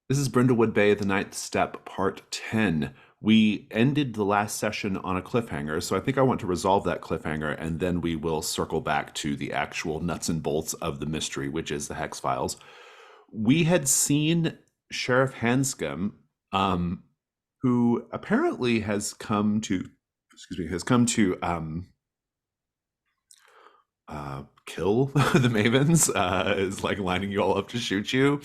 This is Brindlewood Bay, the Ninth Step, Part 10. We ended the last session on a cliffhanger, so I think I want to resolve that cliffhanger, and then we will circle back to the actual nuts and bolts of the mystery, which is the Hex Files. We had seen Sheriff Hanscom, um, who apparently has come to, kill the Mavens, is like lining you all up to shoot you,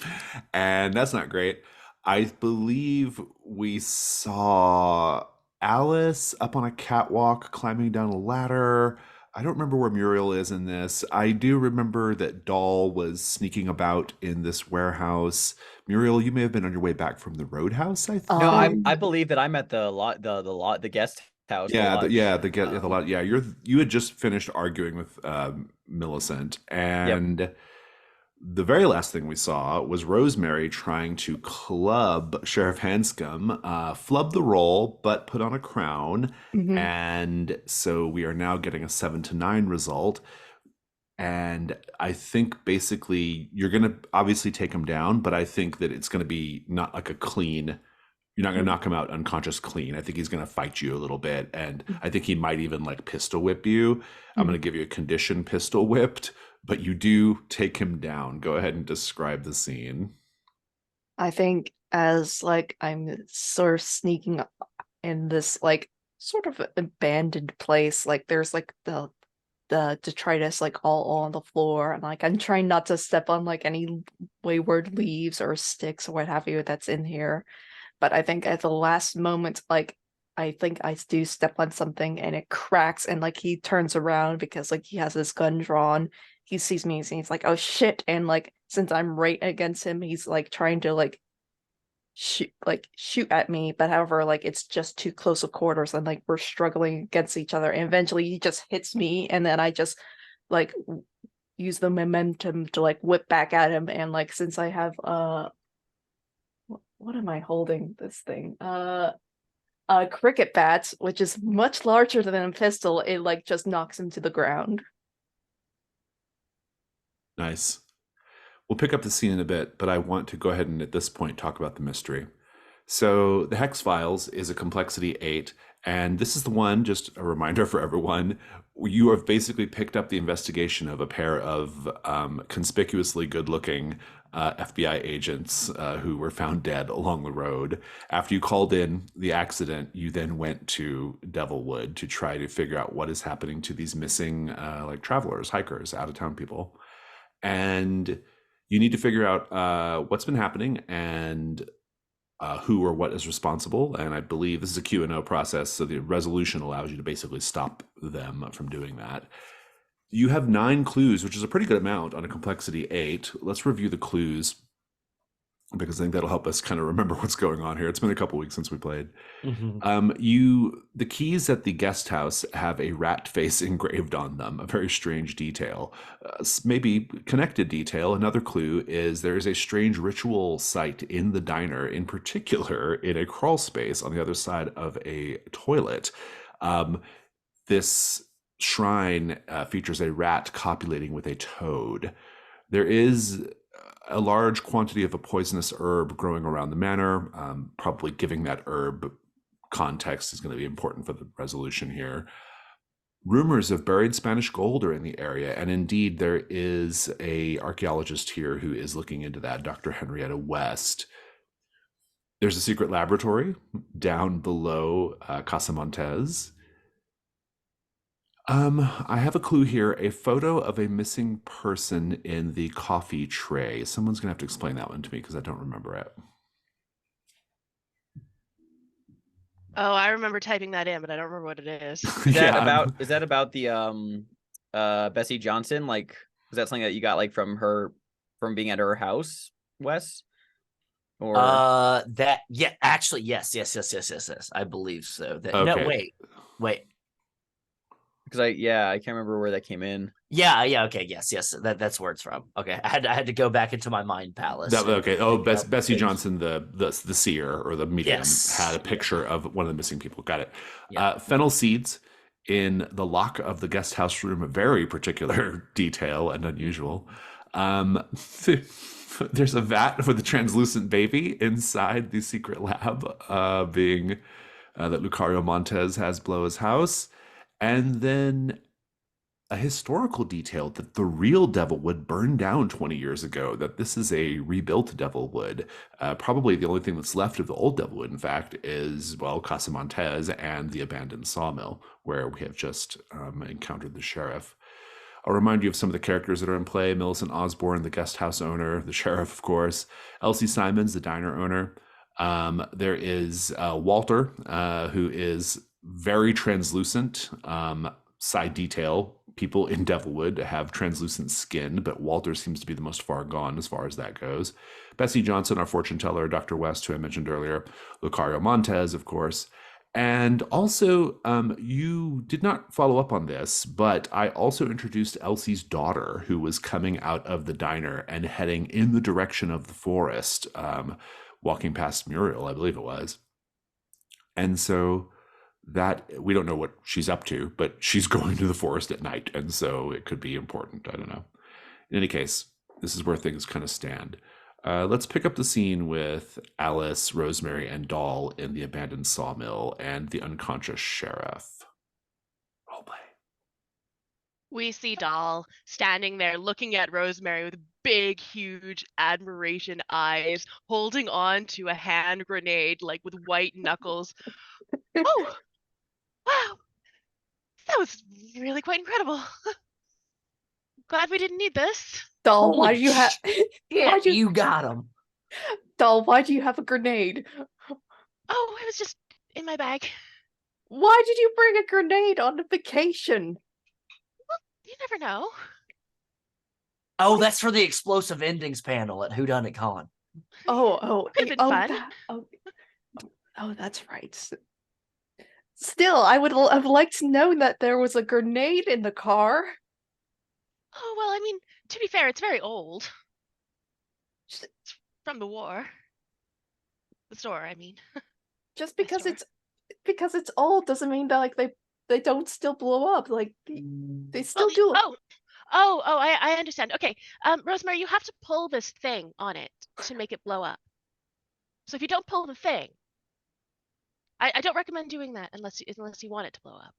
and that's not great. I believe we saw Alice up on a catwalk climbing down a ladder. I don't remember where Muriel is in this. I do remember that Doll was sneaking about in this warehouse. Muriel, you may have been on your way back from the roadhouse, I No, think. I believe that I'm at the guest house, the Yeah, lodge. the lot. Yeah, you had just finished arguing with Millicent, Yep. and the very last thing we saw was Rosemary trying to club Sheriff Hanscom, flub the role, but put on a crown. Hmm. And so we are now getting a 7-9 result. And I think basically you're going to obviously take him down, but I think that it's going to be not like a clean, you're not going to knock him out unconscious clean. I think he's going to fight you a little bit. And I think he might even like pistol whip you. I'm going to give you a condition pistol whipped, but you do take him down. Go ahead and describe the scene. I think as like I'm sort of sneaking in this like sort of abandoned place, like there's like the detritus like all on the floor, and like I'm trying not to step on like any wayward leaves or sticks or what have you that's in here. But I think at the last moment, like I think I do step on something and it cracks, and like he turns around because like he has his gun drawn. He sees me and he's like, "Oh shit!" And like since I'm right against him, he's like trying to shoot at me, but however, like it's just too close of quarters, and like we're struggling against each other. And eventually, he just hits me, and then I just like use the momentum to like whip back at him. And like since I have what am I holding this thing? A cricket bat, which is much larger than a pistol, it like just knocks him to the ground. Nice. We'll pick up the scene in a bit, but I want to go ahead and at this point talk about the mystery. So, the Hex Files is a complexity 8, and this is the one, just a reminder for everyone, you have basically picked up the investigation of a pair of conspicuously good looking FBI agents who were found dead along the road. After you called in the accident, you then went to Devilwood to try to figure out what is happening to these missing like travelers, hikers, out of town people. And you need to figure out what's been happening and who or what is responsible. And I believe this is a Q&O process, so the resolution allows you to basically stop them from doing that. You have 9 clues, which is a pretty good amount on a complexity 8. Let's review the clues because I think that'll help us kind of remember what's going on here. It's been a couple weeks since we played. The keys at the guest house have a rat face engraved on them, a very strange detail. Maybe connected detail. Another clue is there is a strange ritual site in the diner, in particular in a crawl space on the other side of a toilet. This shrine features a rat copulating with a toad. There is a large quantity of a poisonous herb growing around the manor. Probably giving that herb context is going to be important for the resolution here. Rumors of buried Spanish gold are in the area, and indeed there is a archaeologist here who is looking into that, Dr. Henrietta West. There's a secret laboratory down below Casa Montez. I have a clue here, a photo of a missing person in the coffee tray. Someone's gonna have to explain that one to me because I don't remember it. Oh, I remember typing that in, but I don't remember what it is. Is that about the Bessie Johnson? Like, was that something that you got like from being at her house, Wes? Or that yeah, actually, yes. I believe so. That Okay. No, wait. because I can't remember where that came in. Yeah, okay, yes. That's where it's from. Okay, I had to go back into my mind palace. Okay. Oh, Bessie things. Johnson, the seer or the medium, Yes. had a picture of one of the missing people. Got it. Yeah. Fennel seeds in the lock of the guest house room, a very particular detail and unusual. there's a vat with a translucent baby inside the secret lab, being that Lucario Montez has below his house. And then a historical detail that the real Devilwood burned down 20 years ago, that this is a rebuilt Devilwood. Probably the only thing that's left of the old Devilwood, in fact, is, well, Casa Montez and the abandoned sawmill, where we have just encountered the sheriff. I'll remind you of some of the characters that are in play. Millicent Osborne, the guest house owner, the sheriff, of course. Elsie Simons, the diner owner. There is Walter, who is very translucent. Side detail, people in Devilwood have translucent skin, but Walter seems to be the most far gone as far as that goes. Bessie Johnson, our fortune teller, Dr. West, who I mentioned earlier, Lucario Montez, of course. And also, you did not follow up on this, but I also introduced Elsie's daughter, who was coming out of the diner and heading in the direction of the forest, walking past Muriel, I believe it was. And so that, we don't know what she's up to, but she's going to the forest at night, and so it could be important. I don't know. In any case, this is where things kind of stand. Let's pick up the scene with Alice, Rosemary, and Doll in the abandoned sawmill and the unconscious sheriff. Roleplay. We see Doll standing there looking at Rosemary with big, huge admiration eyes, holding on to a hand grenade, like with white knuckles. Oh, wow. That was really quite incredible. Glad we didn't need this. Doll, why Holy do you have Yeah, why'd you- you got him. Doll, why do you have a grenade? Oh, it was just in my bag. Why did you bring a grenade on a vacation? You never know. Oh, that's for the explosive endings panel at Whodunit Con. Could've been fun. That's right. Still, I would have liked to know that there was a grenade in the car. Oh, well, I mean, to be fair, it's very old. Just- It's from the war. The store, I mean. Just My because store. it's old doesn't mean that like they don't still blow up. Like they still Well, do. I understand. Okay, Rosemary, you have to pull this thing on it to make it blow up. So if you don't pull the thing, I don't recommend doing that unless you want it to blow up.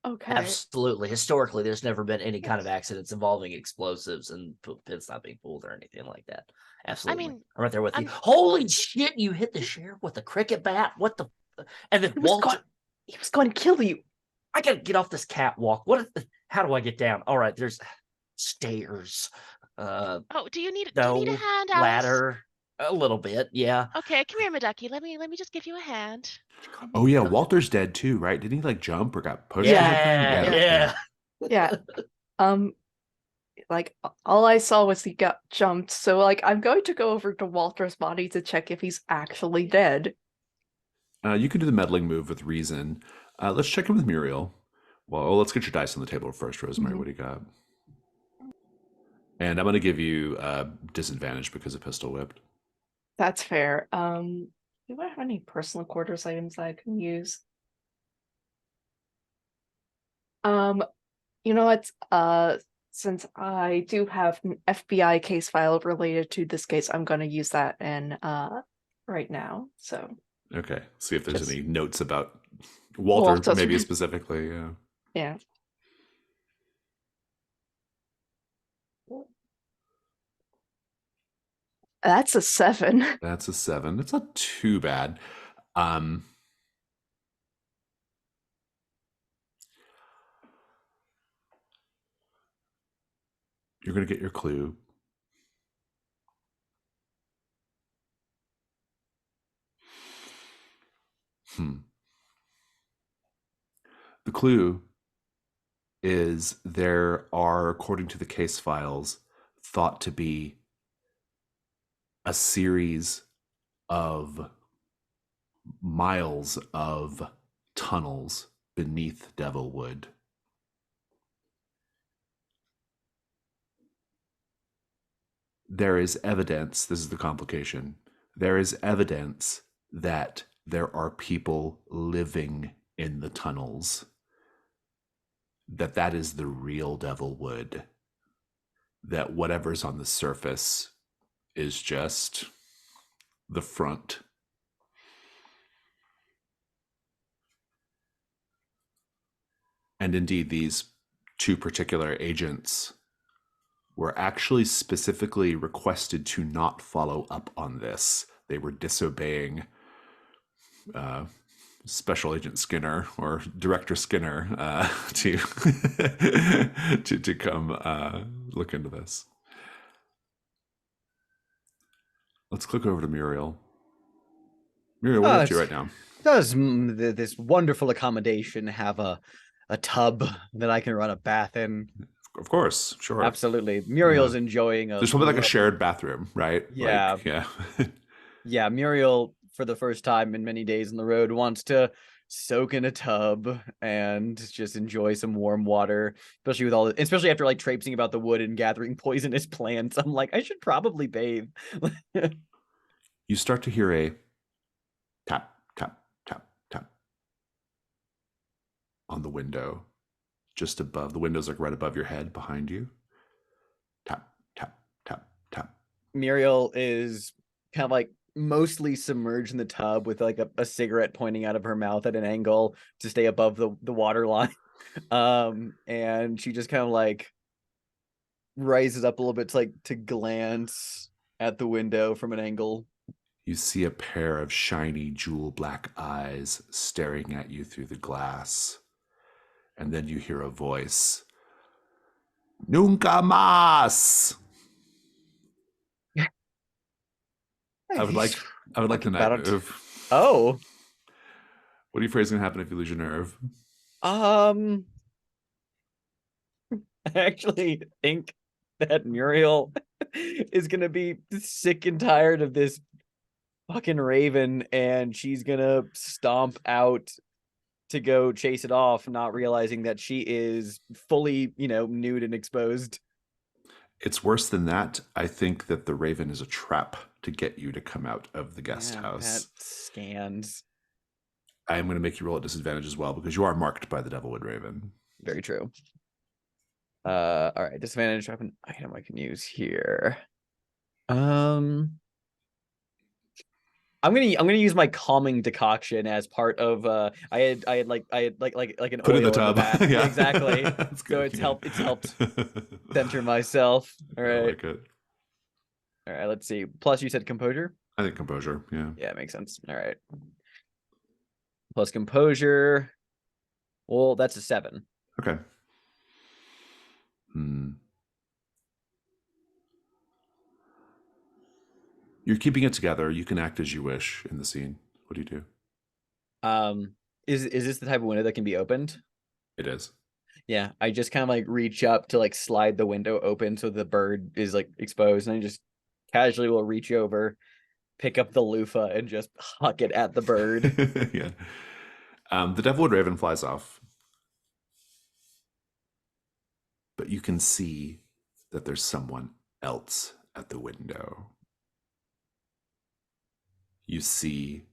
Okay. Absolutely. Historically, there's never been any kind of accidents involving explosives and pits not being pulled or anything like that. Absolutely. mean, I'm right there with you. I'm- Holy shit, you hit the sheriff with a cricket bat? What the? And then He was Walter, he was going to kill you. I gotta get off this catwalk. How do I get down? All right, there's stairs. Oh, do you need No, a hand, Alice? ladder. A little bit, yeah. Okay, come here, Maducky. Let me just give you a hand. Oh yeah, Walter's dead too, right? Didn't he like jump or got pushed? Yeah, or something? yeah. Yeah. Like all I saw was he got jumped, so like I'm going to go over to Walter's body to check if he's actually dead. You can do the meddling move with reason. Let's check in with Muriel. Well, let's get your dice on the table first, Rosemary. Mhm. What do you got? And I'm going to give you disadvantage because of pistol whipped. That's fair. Do I have any personal quarters items that I can use? You know what? Since I do have an FBI case file related to this case, I'm gonna use that in right now. So Okay. See if there's Just- any notes about Walter, Walter. maybe specifically. Yeah. yeah. That's a 7. That's a 7. That's not too bad. You're going to get your clue. The clue is there are, according to the case files, thought to be a series of miles of tunnels beneath Devilwood. There is evidence, this is the complication, there is evidence that there are people living in the tunnels. That is the real Devilwood. That whatever's on the surface is just the front. And indeed, these two particular agents were actually specifically requested to not follow up on this. They were disobeying Special Agent Skinner or Director Skinner to to come look into this. Let's click over to Muriel. Muriel, what did you write down? Does this wonderful accommodation have a tub that I can run a bath in? Of course, sure. Absolutely. Muriel's enjoying There's probably like a shared bathroom, right? Yeah. Like, yeah. Yeah, Muriel, for the first time in many days on the road, wants to soak in a tub and just enjoy some warm water, especially after like traipsing about the wood and gathering poisonous plants. I'm like, I should probably bathe. You start to hear a tap, tap, tap, tap on the window, just above. The window's like right above your head, behind you. Tap, tap, tap, tap. Muriel is kind of like mostly submerged in the tub with like a cigarette pointing out of her mouth at an angle to stay above the water line. And she just kind of like rises up a little bit to glance at the window from an angle. You see a pair of shiny jewel black eyes staring at you through the glass. And then you hear a voice. Nunca más! I would like the night move. Oh. What are you afraid is going to happen if you lose your nerve? I actually think that Muriel is going to be sick and tired of this fucking raven, and she's going to stomp out to go chase it off, not realizing that she is fully, nude and exposed. It's worse than that. I think that the raven is a trap to get you to come out of the guest house. That scans. I am going to make you roll at disadvantage as well because you are marked by the Devilwood Raven. Very true. All right, disadvantage. I have an item I can use here. I'm gonna use my calming decoction as part of I had like an put oil in the tub. Yeah, yeah. Exactly. So it's helped center myself. All right. I like it. All right, let's see. Plus you said composure? I think composure, yeah. Yeah, it makes sense. All right. Plus composure. Well, that's a 7. Okay. You're keeping it together. You can act as you wish in the scene. What do you do? Is this the type of window that can be opened? It is. Yeah, I just kind of like reach up to like slide the window open so the bird is like exposed, and I just casually will reach over, pick up the loofah, and just huck it at the bird. Yeah. The Devilwood Raven flies off. But you can see that there's someone else at the window. You see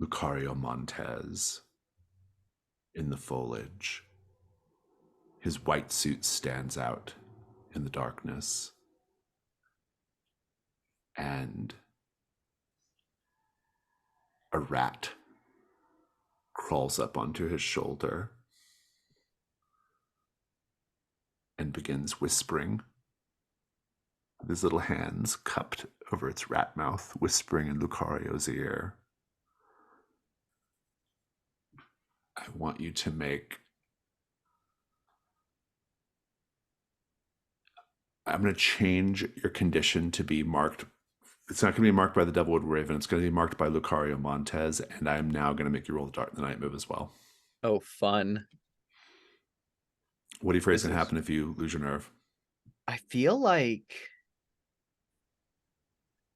Lucario Montez in the foliage. His white suit stands out in the darkness. And a rat crawls up onto his shoulder and begins whispering, with his little hands cupped over its rat mouth, whispering in Lucario's ear. I want you to make... I'm going to change your condition to be marked. It's not going to be marked by the Devilwood Raven. It's going to be marked by Lucario Montez, and I'm now going to make you roll the night move as well. Oh, fun. What are you afraid is going to happen if you lose your nerve? I feel like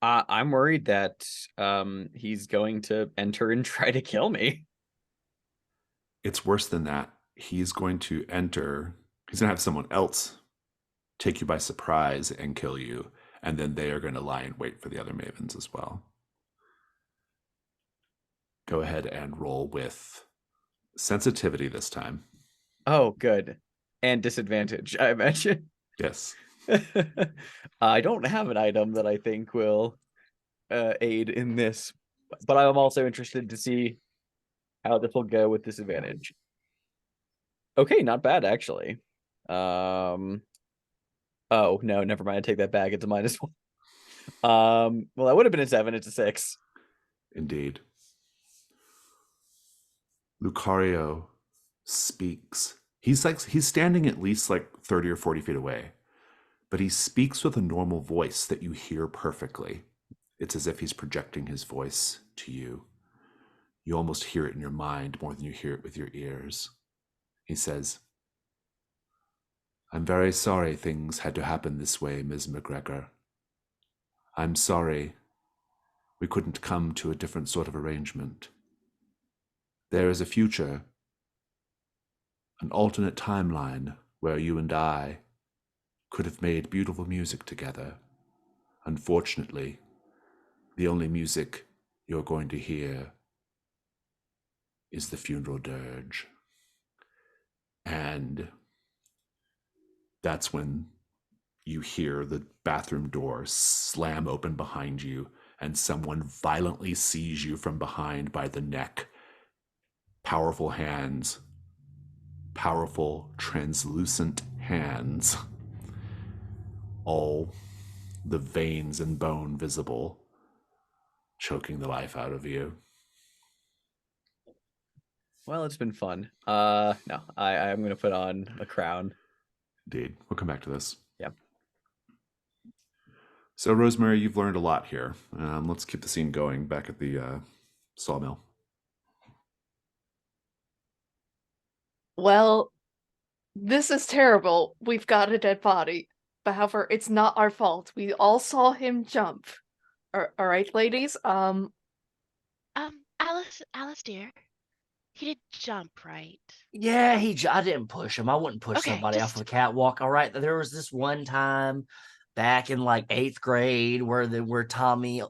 I'm worried that he's going to enter and try to kill me. It's worse than that. He's going to enter. He's going to have someone else take you by surprise and kill you. And then they are going to lie in wait for the other Mavens as well. Go ahead and roll with sensitivity this time. Oh, good. And disadvantage, I imagine. Yes. I don't have an item that I think will aid in this, but I'm also interested to see how this will go with disadvantage. Okay, not bad actually. Oh no, never mind. I take that back. It's a -1. Well, that would have been a 7. It's a 6. Indeed. Lucario speaks. He's standing at least like 30 or 40 feet away, but he speaks with a normal voice that you hear perfectly. It's as if he's projecting his voice to you. You almost hear it in your mind more than you hear it with your ears. He says, "I'm very sorry things had to happen this way, Ms. McGregor. I'm sorry we couldn't come to a different sort of arrangement. There is a future, an alternate timeline where you and I could have made beautiful music together. Unfortunately, the only music you're going to hear is the funeral dirge." And that's when you hear the bathroom door slam open behind you and someone violently seize you from behind by the neck. Powerful hands, powerful, translucent hands, all the veins and bone visible, choking the life out of you. Well, it's been fun. No, I'm gonna put on a crown. Indeed. We'll come back to this. Yeah. So, Rosemary, you've learned a lot here. Let's keep the scene going back at the sawmill. Well, this is terrible. We've got a dead body. But however, it's not our fault. We all saw him jump. All right, ladies. Alice, dear, he did jump, right? Yeah, I didn't push him. I wouldn't push Okay, somebody off of a catwalk. All right. There was this one time back in like 8th grade where Tommy.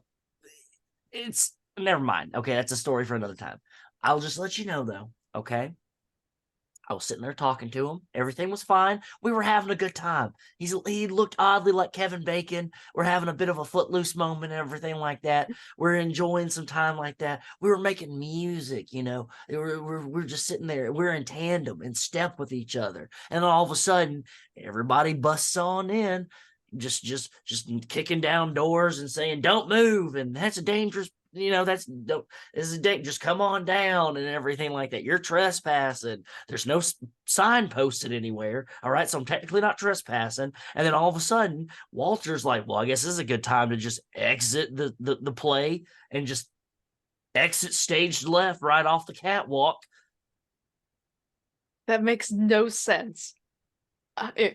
It's never mind. Okay, that's a story for another time. I'll just let you know though. Okay. I was sitting there talking to him. Everything was fine. We were having a good time. He looked oddly like Kevin Bacon. We're having a bit of a footloose moment and everything like that. We're enjoying some time like that. We were making music, you know. We're just sitting there. We're in tandem, in step with each other. And then all of a sudden, everybody busts on in, just kicking down doors and saying, "Don't move," and that's a dangerous. You know, this is just come on down and everything like that. You're trespassing. There's no sign posted anywhere. All right. So I'm technically not trespassing. And then all of a sudden, Walter's like, well, I guess this is a good time to just exit the play and just exit stage left right off the catwalk. That makes no sense. I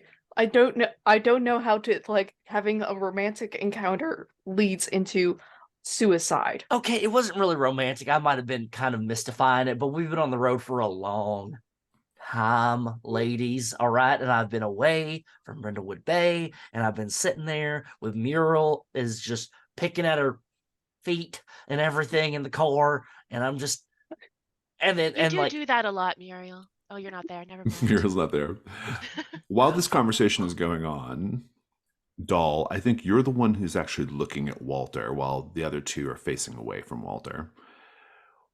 don't know. I don't know how to like having a romantic encounter leads into suicide. Okay, it wasn't really romantic. I might have been kind of mystifying it, but we've been on the road for a long time, ladies. All right. And I've been away from Brindlewood Bay, and I've been sitting there with Muriel is just picking at her feet and everything in the car. And I'm just, and then, You and do like, do that a lot, Muriel. Oh, you're not there. Never mind. Muriel's not there. While this conversation is going on, Doll, I think you're the one who's actually looking at Walter while the other two are facing away from Walter.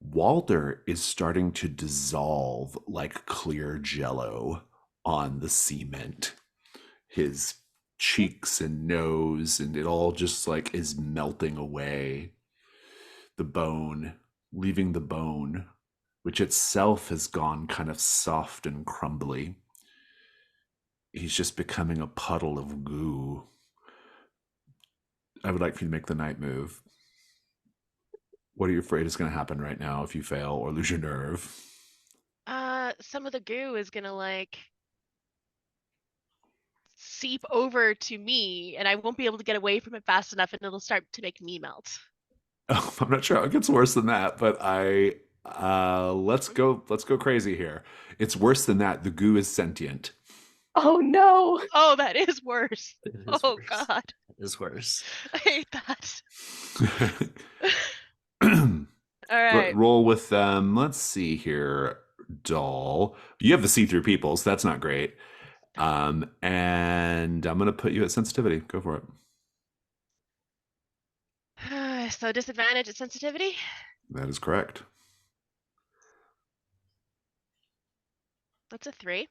Walter is starting to dissolve like clear jello on the cement. His cheeks and nose, and it all just like is melting away. The bone, leaving the bone, which itself has gone kind of soft and crumbly. He's just becoming a puddle of goo. I would like for you to make the night move. What are you afraid is going to happen right now if you fail or lose your nerve? Some of the goo is gonna like seep over to me, and I won't be able to get away from it fast enough, and it'll start to make me melt. Oh, I'm not sure how it gets worse than that, but let's go crazy here. It's worse than that. The goo is sentient. Oh no! Oh, that is worse. Oh worse. God, It is worse. I hate that. All right. Roll with them. Let's see here, Doll. You have the see-through people, so that's not great. And I'm going to put you at sensitivity. Go for it. So disadvantage at sensitivity? That is correct. That's a 3.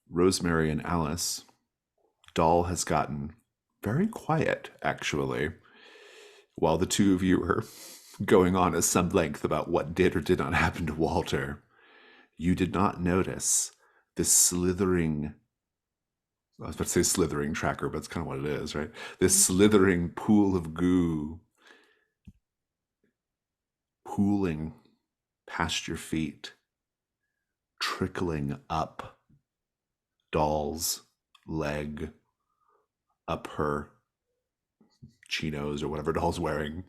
Rosemary and Alice, Doll has gotten very quiet, actually, while the two of you are going on at some length about what did or did not happen to Walter. You did not notice this slithering, I was about to say slithering tracker, but it's kind of what it is, right? This slithering pool of goo pooling past your feet, trickling up Doll's leg, up her chinos or whatever Doll's wearing,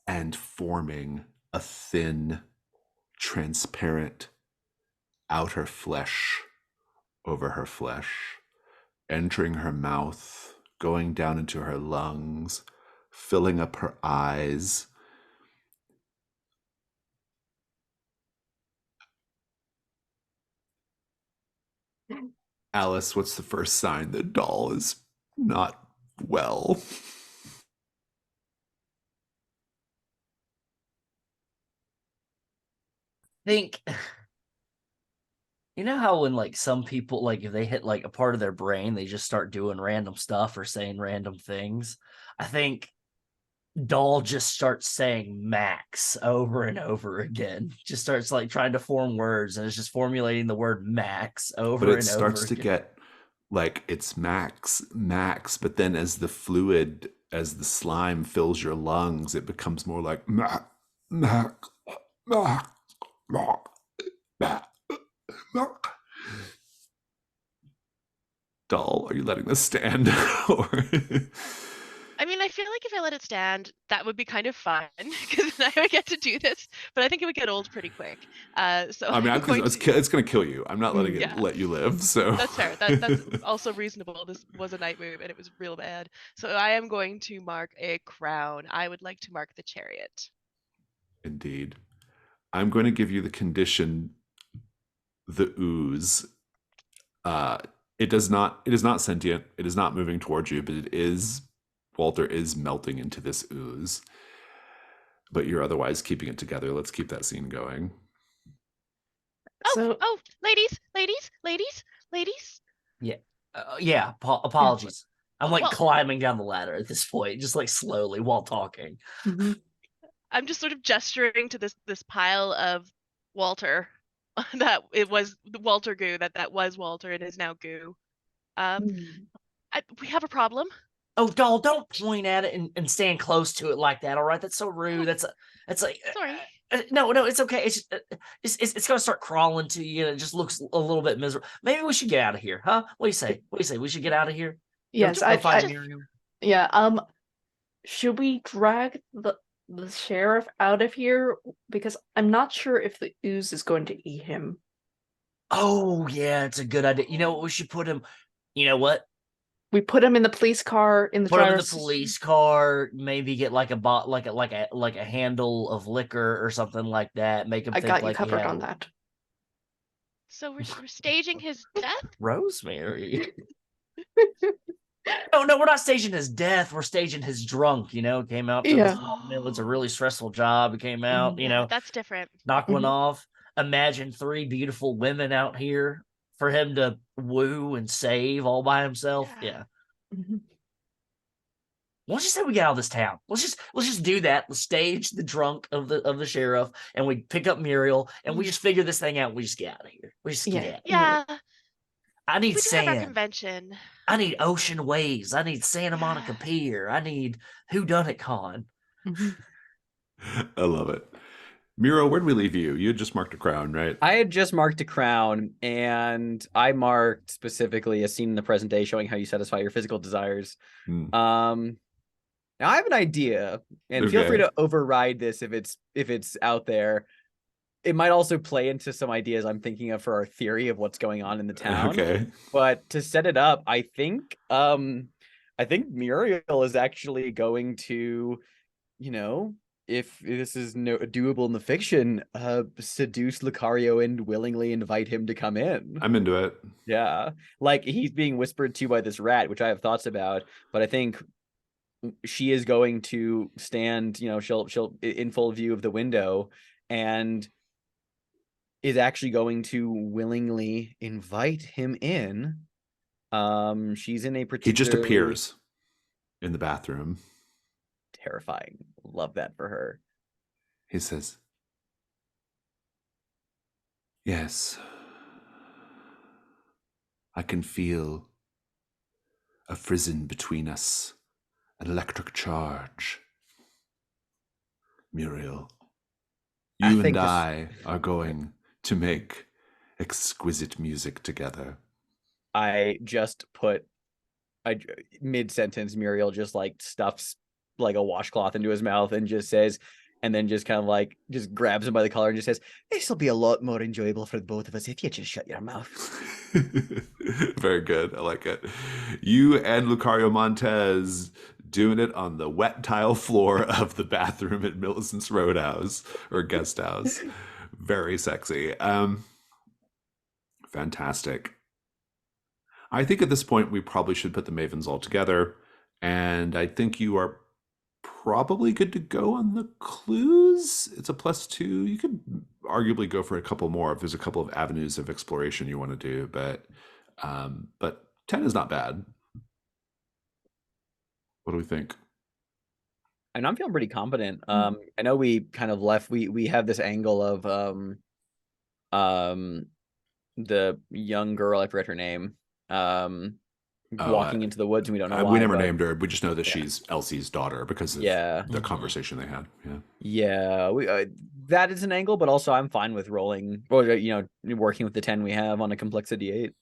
and forming a thin, transparent outer flesh over her flesh, entering her mouth, going down into her lungs, filling up her eyes. Alice, what's the first sign that Doll is not well? Think you know how when like some people, like if they hit like a part of their brain, they just start doing random stuff or saying random things. I think Doll just starts saying Max over and over again. Just starts like trying to form words and it's just formulating the word Max over But it and starts over to again. get like it's Max, but then as the fluid, as the slime fills your lungs, it becomes more like Max, Max, Max, Max, Max, Max. Doll, are you letting this stand? I mean, I feel like if I let it stand, that would be kind of fun because then I would get to do this. But I think it would get old pretty quick. So I mean, I'm going it's to. going to kill you. I'm not letting it Yeah, let you live. So that's fair. That's also reasonable. This was a night move and it was real bad. So I am going to mark a crown. I would like to mark the chariot. Indeed. I'm going to give you the condition, the ooze. It is not sentient. It is not moving towards you, but Walter is melting into this ooze. But you're otherwise keeping it together. Let's keep that scene going. Oh, ladies. Yeah. Apologies. I'm like Well, climbing down the ladder at this point, just like slowly while talking. Mm-hmm. I'm just sort of gesturing to this pile of Walter that it was the Walter goo that was Walter and is now goo. We have a problem. Oh, Doll, don't point at it and stand close to it like that. All right, that's so rude. Oh, That's like sorry. no, it's okay. It's gonna start crawling to you, and it just looks a little bit miserable. Maybe we should get out of here, huh? What do you say? What do you say? We should get out of here. Yes, Go find Miriam. yeah. Should we drag the sheriff out of here? Because I'm not sure if the ooze is going to eat him. Oh yeah, it's a good idea. You know what? We should put him. You know what? We put him in the police car in the Put him in the driver's police car. Maybe get like a handle of liquor or something like that. Make him I think got you like he covered had on that. So we're staging his death? Rosemary. No, we're not staging his death. We're staging his drunk. Came out to the sawmill. It's a really stressful job. He came out. Yeah, that's different. Knock one off. Imagine 3 beautiful women out here for him to woo and save all by himself. Yeah. Let's just say we get out of this town. Let's just do that. Let's stage the drunk of the sheriff, and we pick up Muriel, and we just figure this thing out. We just get out of here. We just get out. Yeah. I need we do have our sand. convention. I need ocean waves. I need Santa Monica Pier. I need Whodunit Con. I love it. Miro, where'd we leave you? You had just marked a crown, right? I had just marked a crown, and I marked specifically a scene in the present day showing how you satisfy your physical desires. Now I have an idea, and feel free to override this if it's out there. It might also play into some ideas I'm thinking of for our theory of what's going on in the town. Okay. But to set it up, I think Muriel is actually going to, if this is doable in the fiction, seduce Lucario and willingly invite him to come in. I'm into it. Yeah, like he's being whispered to by this rat, which I have thoughts about, but I think she is going to stand, she'll in full view of the window and is actually going to willingly invite him in. She's in a particularly He just appears in the bathroom. Terrifying. Love that for her. He says, "Yes, I can feel a frisson between us, an electric charge. Muriel, you and I are going to make exquisite music together." I just put mid-sentence, Muriel just like stuffs like a washcloth into his mouth and just says, and then just kind of like just grabs him by the collar and just says, "This will be a lot more enjoyable for the both of us if you just shut your mouth." Very good. I like it. You and Lucario Montez doing it on the wet tile floor of the bathroom at Millicent's Roadhouse or guest house. Very sexy. Fantastic. I think at this point we probably should put the Mavens all together, and I think you are probably good to go on the clues. It's a +2. You could arguably go for a couple more if there's a couple of avenues of exploration you want to do, but 10 is not bad. What do we think? And I'm feeling pretty confident. I know we kind of left. We have this angle of the young girl, I forget her name, walking into the woods, and we don't know why. We never named her. We just know that she's Elsie's daughter because of the conversation they had. Yeah. We that is an angle, but also I'm fine with rolling, or working with the 10 we have on a complexity 8.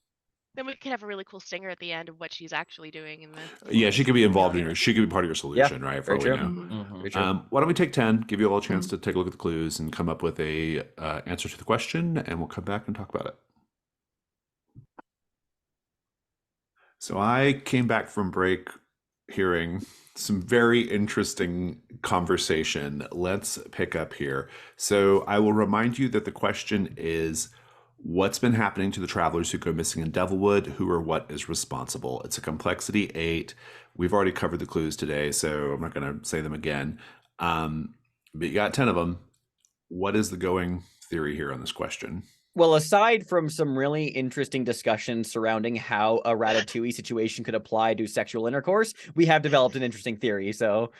Then we could have a really cool stinger at the end of what she's actually doing in the. Yeah, she could be involved in your. She could be part of your solution, right? For all we know. Very true. Why don't we take 10? Give you all a chance to take a look at the clues and come up with a answer to the question, and we'll come back and talk about it. So I came back from break hearing some very interesting conversation. Let's pick up here. So I will remind you that the question is, what's been happening to the travelers who go missing in Devilwood? Who or what is responsible? It's a complexity 8. We've already covered the clues today, so I'm not going to say them again. But you got 10 of them. What is the going theory here on this question? Well, aside from some really interesting discussions surrounding how a Ratatouille situation could apply to sexual intercourse, we have developed an interesting theory. So,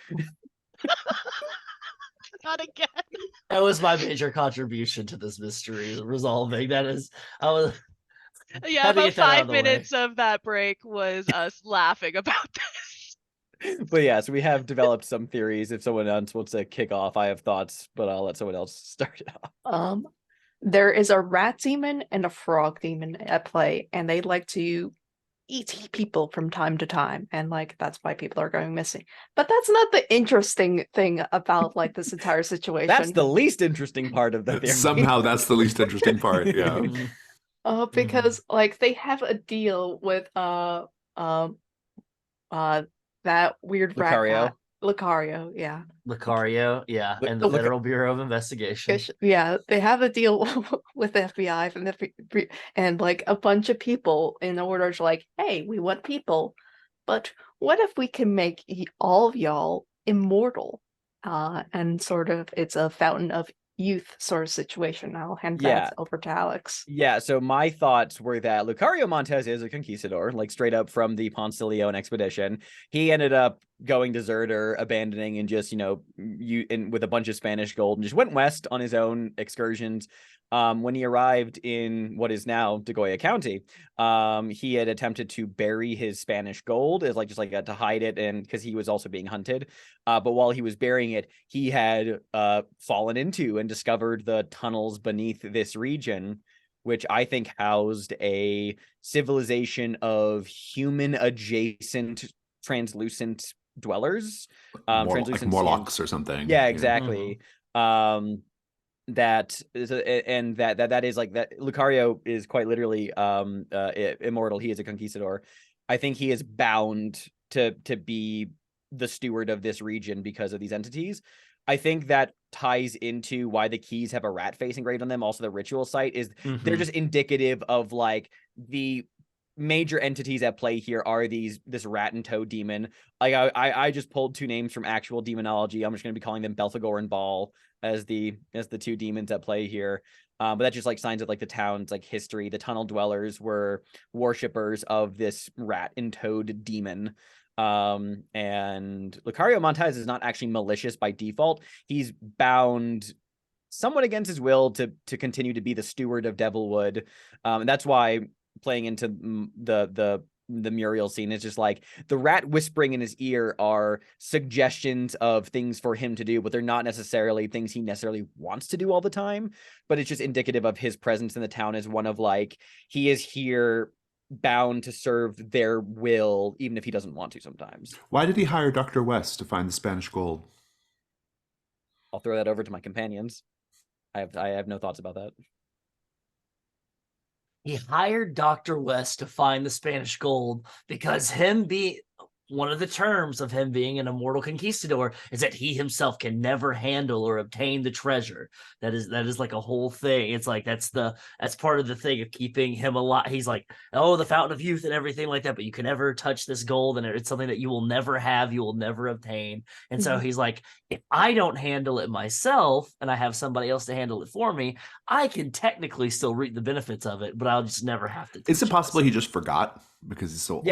not again. That was my major contribution to this mystery resolving. About 5 minutes of that break was us laughing about this. But yeah, so we have developed some theories. If someone else wants to kick off, I have thoughts, but I'll let someone else start it off. There is a rat demon and a frog demon at play, and they like to eat people from time to time, and that's why people are going missing. But that's not the interesting thing about this entire situation. That's the least interesting part of the theory. Somehow that's the least interesting part. Yeah. Because they have a deal with that weird rat. Lucario, yeah. Lucario, yeah, and the Federal Bureau of Investigation. Yeah, they have a deal with the FBI and a bunch of people in order to hey, we want people, but what if we can make all of y'all immortal? And sort of it's a fountain of youth sort of situation. I'll hand that over to Alex. Yeah, so my thoughts were that Lucario Montez is a conquistador, straight up from the Ponce de Leon expedition. He ended up going deserter, abandoning, and just with a bunch of Spanish gold, and just went west on his own excursions. When he arrived in what is now Degolla County, he had attempted to bury his Spanish gold as to hide it, and because he was also being hunted. But while he was burying it, he had fallen into and discovered the tunnels beneath this region, which I think housed a civilization of human adjacent translucent dwellers, translucent Morlocks or something. Yeah, exactly. That is that is that Lucario is quite literally immortal. He is a conquistador. I think he is bound to be the steward of this region because of these entities. I think that ties into why the keys have a rat face engraved on them. Also, the ritual site is they're just indicative of like the major entities at play here are this rat and toad demon. Like I just pulled two names from actual demonology. I'm just going to be calling them Belphegor and Baal as the two demons at play here. But that just like signs of like the town's like history. The tunnel dwellers were worshippers of this rat and toad demon. And Lucario Montez is not actually malicious by default. He's bound somewhat against his will to continue to be the steward of Devilwood. And that's why playing into the Muriel scene is just like the rat whispering in his ear are suggestions of things for him to do, but they're not necessarily things he necessarily wants to do all the time. But it's just indicative of his presence in the town as one of like, he is here bound to serve their will, even if he doesn't want to sometimes. Why did he hire Dr. West to find the Spanish gold? I'll throw that over to my companions. I have no thoughts about that. He hired Dr. West to find the Spanish gold because one of the terms of him being an immortal conquistador is that he himself can never handle or obtain the treasure. That is like a whole thing. It's like that's part of the thing of keeping him alive. He's like, oh, the fountain of youth and everything like that, but you can never touch this gold, and it's something that you will never have, you will never obtain. And so he's like, if I don't handle it myself and I have somebody else to handle it for me, I can technically still reap the benefits of it, but I'll just never have to. Is it possible he just forgot because he's so old?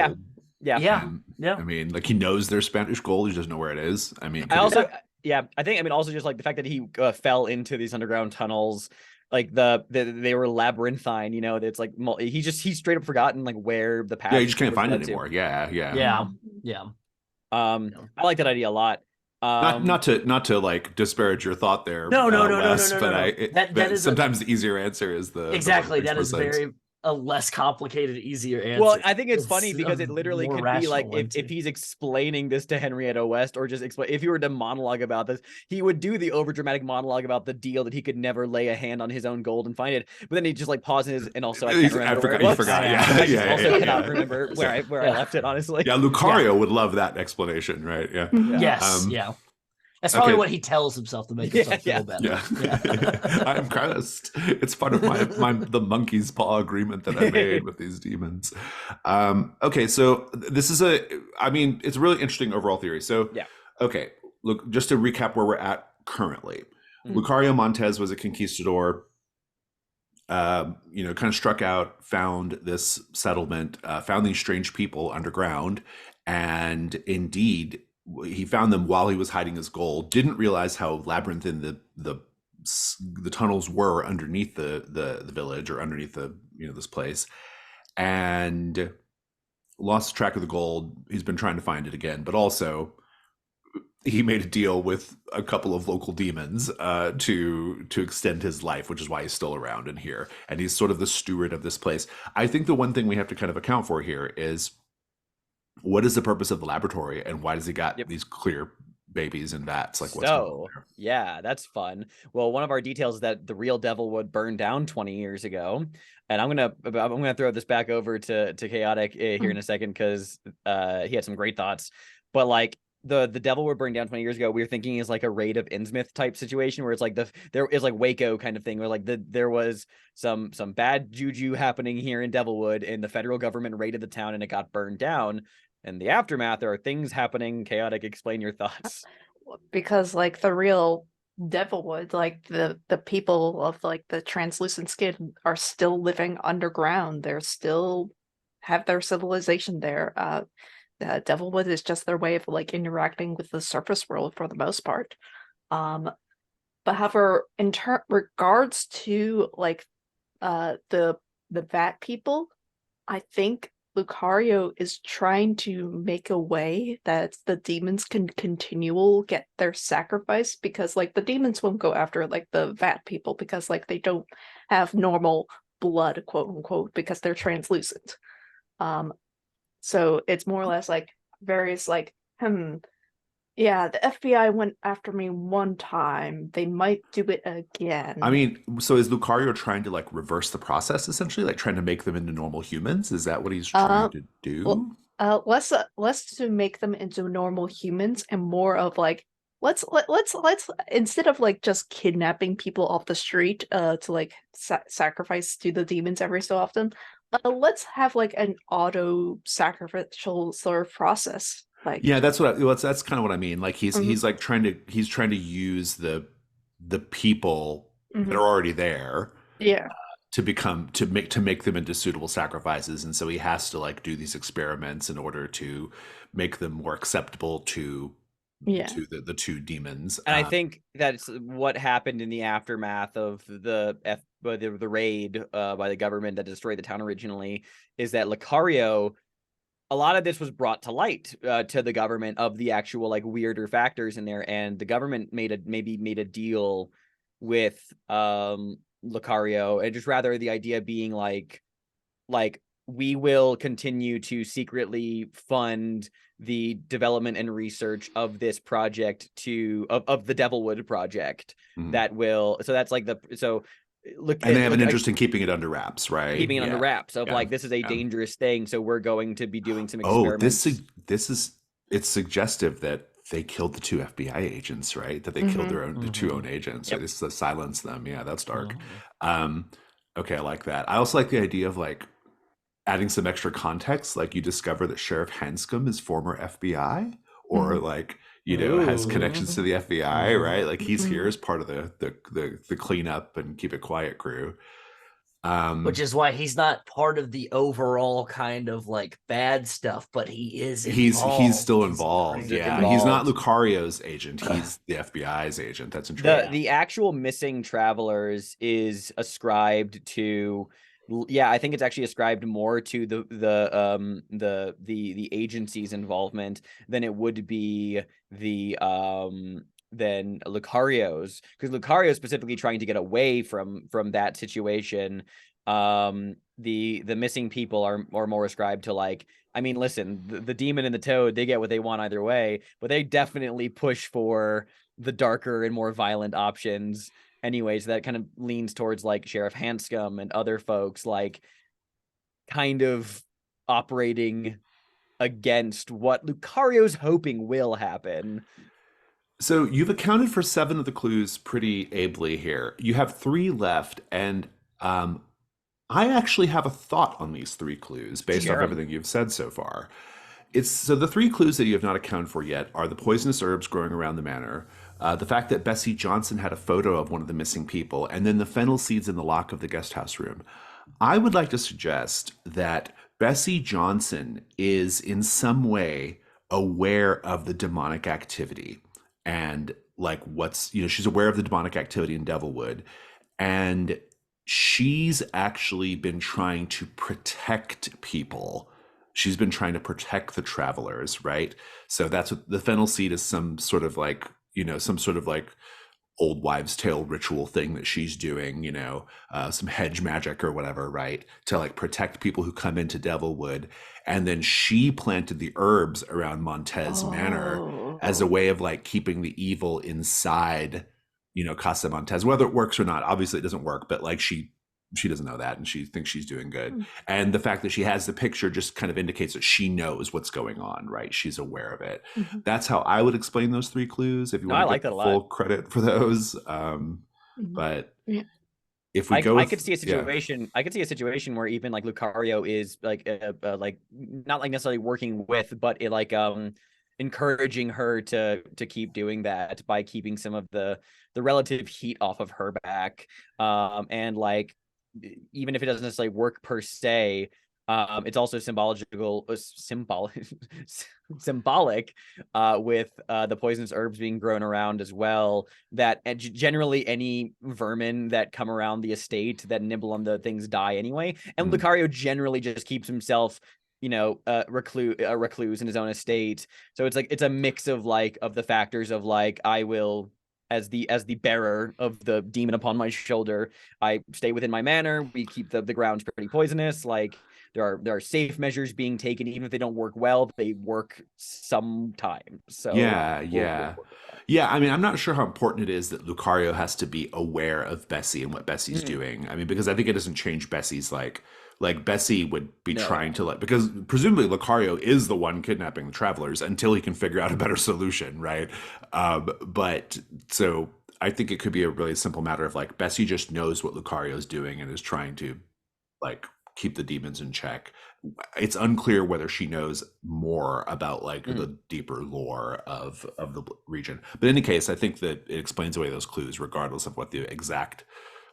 Yeah. I mean, like he knows there's Spanish gold, he doesn't know where it is. I mean, also just like the fact that he fell into these underground tunnels, like they were labyrinthine. You know, it's like he's straight up forgotten like where the path. Yeah, you just can't find it anymore. Yeah. I like that idea a lot. Not to like disparage your thought there. No. But sometimes the easier answer is exactly that is very a less complicated, easier answer. Well, I think it's funny because it literally could be like if he's explaining this to Henrietta West, or just explain, if he were to monologue about this, he would do the overdramatic monologue about the deal that he could never lay a hand on his own gold and find it. But then he just like pauses and also I forgot. I cannot remember where I left it, honestly. Yeah, Lucario would love that explanation, right? Yeah. Yes. That's probably what he tells himself to make himself feel better. I'm cursed. It's part of the monkey's paw agreement that I made with these demons. Okay, so this is it's a really interesting overall theory. So, okay, look, just to recap where we're at currently. Lucario Montez was a conquistador, kind of struck out, found this settlement, found these strange people underground, and indeed, he found them while he was hiding his gold. Didn't realize how labyrinthine the tunnels were underneath the village, or underneath this place, and lost track of the gold. He's been trying to find it again, but also he made a deal with a couple of local demons to extend his life, which is why he's still around in here, and he's sort of the steward of this place. I think the one thing we have to kind of account for here is, what is the purpose of the laboratory, and why does he got these clear babies and vats? Like, what's going on there? Yeah, that's fun. Well, one of our details is that the real Devilwood burned down 20 years ago, and I'm gonna throw this back over to Chaotic here in a second, because he had some great thoughts. But like the Devilwood burned down 20 years ago, we were thinking is like a raid of Innsmouth type situation, where it's like there is like Waco kind of thing, where like there was some bad juju happening here in Devilwood, and the federal government raided the town and it got burned down. In the aftermath, there are things happening. Chaotic, explain your thoughts. Because like the real Devilwood, like the people of like the translucent skin are still living underground. They're still have their civilization there. Devilwood is just their way of like interacting with the surface world for the most part. But however, in regards to like the vat people, I think Lucario is trying to make a way that the demons can get their sacrifice, because like the demons won't go after like the vat people, because like they don't have normal blood, quote unquote, because they're translucent. So it's more or less like various like, yeah, the FBI went after me one time. They might do it again. I mean, so is Lucario trying to like reverse the process, essentially, like trying to make them into normal humans? Is that what he's trying to do? Less to make them into normal humans, and more of like let's instead of like just kidnapping people off the street to like sacrifice to the demons every so often, let's have like an auto sacrificial sort of process. Like, Yeah, that's kind of what I mean. Like mhm, he's like trying to use the people that are mhm, already there yeah, to make them into suitable sacrifices, and so he has to like do these experiments in order to make them more acceptable yeah, to the two demons. And I think that's what happened in the aftermath of the raid by the government that destroyed the town originally, is that Lucario, a lot of this was brought to light to the government of the actual like weirder factors in there, and the government made a deal with Lucario, and just rather the idea being like we will continue to secretly fund the development and research of this project of the Devilwood project Mhm. that will, so that's like And they have an interest in keeping it under wraps, right? keeping it under Yeah, wraps of yeah, like, this is a yeah. dangerous thing, so we're going to be doing some Oh, experiments. this is it's suggestive that they killed the two FBI agents, right? That they killed mhm, the two own agents, right? Yep. This is to silence them. Yeah, that's dark. Mhm. Um, okay, I like that. I also like the idea of like adding some extra context, like you discover that Sheriff Hanscom is former FBI, or mhm, like has connections to the FBI, right? Like he's here mhm. as part of the cleanup and keep it quiet crew. Which Um, is why he's not part of the overall kind of like bad stuff, but he is he's involved still to some involved. degree. Yeah, he's not Involved. Lucario's agent. He's the FBI's agent. That's the interesting. the actual missing travelers is ascribed to, yeah, I think it's actually ascribed more to the agency's involvement than it would be the than Lucario's, because Lucario is specifically trying to get away from that situation. The missing people are more ascribed to, like, I mean, listen, the demon and the toad, they get what they want either way, but they definitely push for the darker and more violent options anyways. That kind of leans towards like Sheriff Hanscom and other folks, like, kind of operating against what Lucario's hoping will happen. So you've accounted for 7 of the clues pretty ably here. You have 3 left, and um, I actually have a thought on these 3 clues based off Share 'em. everything you've said so far. It's so the 3 clues that you have not accounted for yet are the poisonous herbs growing around the manor, the fact that Bessie Johnson had a photo of one of the missing people, and then the fennel seeds in the lock of the guest house room. I would like to suggest that Bessie Johnson is in some way aware of the demonic activity and like she's aware of the demonic activity in Devilwood, and she's actually been trying to protect people. She's been trying to protect the travelers, right? So that's what the fennel seed is, some sort of like, some sort of like old wives' tale ritual thing that she's doing, some hedge magic or whatever, right? To like protect people who come into Devilwood. And then she planted the herbs around Montez Manor as a Oh, way of like keeping the evil inside, Casa Montez. Whether it works or not, obviously it doesn't work, but like she doesn't know that and she thinks she's doing good. mm, And the fact that she has the picture just kind of indicates that she knows what's going on, right? She's aware of it. mhm, That's how I would explain those 3 clues if you No, want I to like get that the a full lot. credit for those. mhm. But Yeah. if we go I could with, see a yeah, situation. I could see a situation where even like Lucario is like not like necessarily working with, but like encouraging her to keep doing that by keeping some of the relative heat off of her back. And like, even if it doesn't necessarily work per se, it's also symbolic with the poisonous herbs being grown around as well, that generally any vermin that come around the estate that nibble on the things die anyway, and mm, Lucario generally just keeps himself, recluse in his own estate. So it's like, it's a mix of like, of the factors of like, I will, as the bearer of the demon upon my shoulder, I stay within my manor, we keep the grounds pretty poisonous, like there are safe measures being taken, even if they don't work well, they work sometimes. So yeah, we'll yeah. work with that. Yeah, I mean, I'm not sure how important it is that Lucario has to be aware of Bessie and what Bessie's Mm. doing. I mean, because I think it doesn't change Bessie's like like Bessie would be No. trying to because presumably Lucario is the one kidnapping the travelers until he can figure out a better solution, right? But so I think it could be a really simple matter of like Bessie just knows what Lucario's doing and is trying to like keep the demons in check. It's unclear whether she knows more about like the deeper lore of the region. But in any case, I think that it explains away those clues regardless of what the exact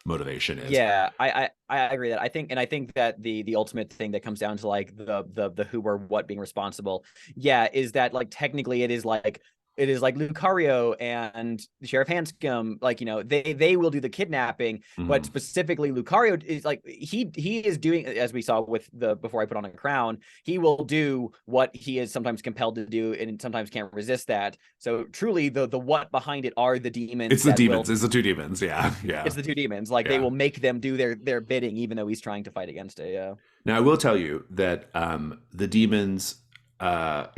motivation is. Yeah, I agree that I think that the ultimate thing that comes down to like the who or what being responsible, is that like technically it is like Lucario and Sheriff Hanscom, like, they will do the kidnapping, but specifically Lucario is like he is doing, as we saw with the Before I Put on a Crown, he will do what he is sometimes compelled to do and sometimes can't resist that. So truly the what behind it are the demons. It's the demons. It's the two demons. Yeah. It's the two demons. Like they will make them do their bidding, even though he's trying to fight against it. Yeah. Now I will tell you that the demons. The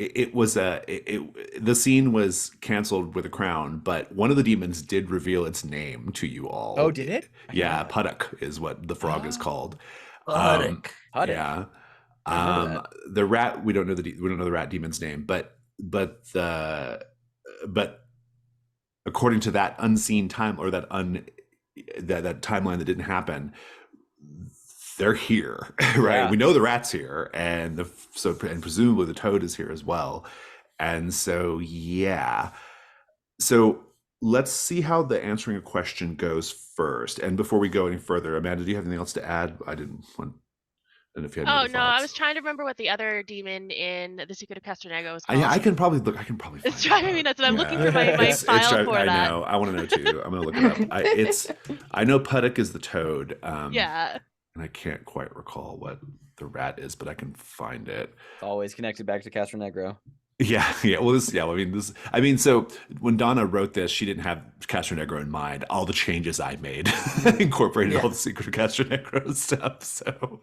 scene was canceled with a crown, but one of the demons did reveal its name to you all. Oh, did it? Yeah, Puddock is what the frog is called. Puddock. Yeah. The rat, we don't know the rat demon's name, but according to that unseen time, or that timeline that didn't happen, they're here, right? Yeah. We know the rat's here, and presumably the toad is here as well, and so So let's see how the answering a question goes first. And before we go any further, Amanda, do you have anything else to add? I didn't want. And if you had any no, I thoughts. was trying to remember what the other demon in The Secret of Castranego was called. Yeah, I can probably look. I can probably. It's driving me nuts, and I'm looking for my file for that. I know. I want to know too. I'm gonna look it up. I know Puddock is the toad. Yeah. And I can't quite recall what the rat is, but I can find it. It's always connected back to Castronegro. Yeah. Well, I mean, so when Donna wrote this, she didn't have Castronegro in mind. All the changes I made incorporated all the Secret of Castronegro stuff. So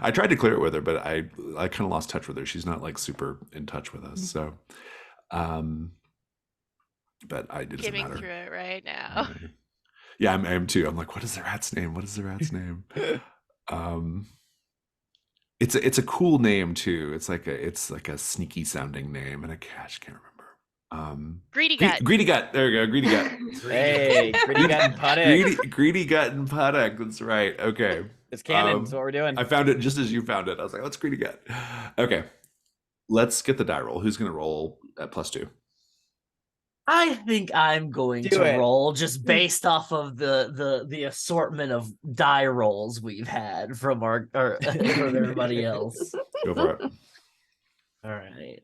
I tried to clear it with her, but I kind of lost touch with her. She's not like super in touch with us. So, but I did. Skimming through it right now. Yeah, I am too. I'm like, what is the rat's name? What is the rat's name? It's a cool name too. It's like a sneaky sounding name, and I just can't remember. Greedy Gut. Greedy Gut. There we go. Greedy Gut. Hey, Greedy Gut and Puddock. Greedy Gut and Puddock. That's right. Okay. It's canon. That's what we're doing. I found it just as you found it. I was like, let's Greedy Gut. Okay. Let's get the die roll. Who's going to roll at +2? I think I'm going to roll just based off of the assortment of die rolls we've had from from everybody else. Go for it. All right.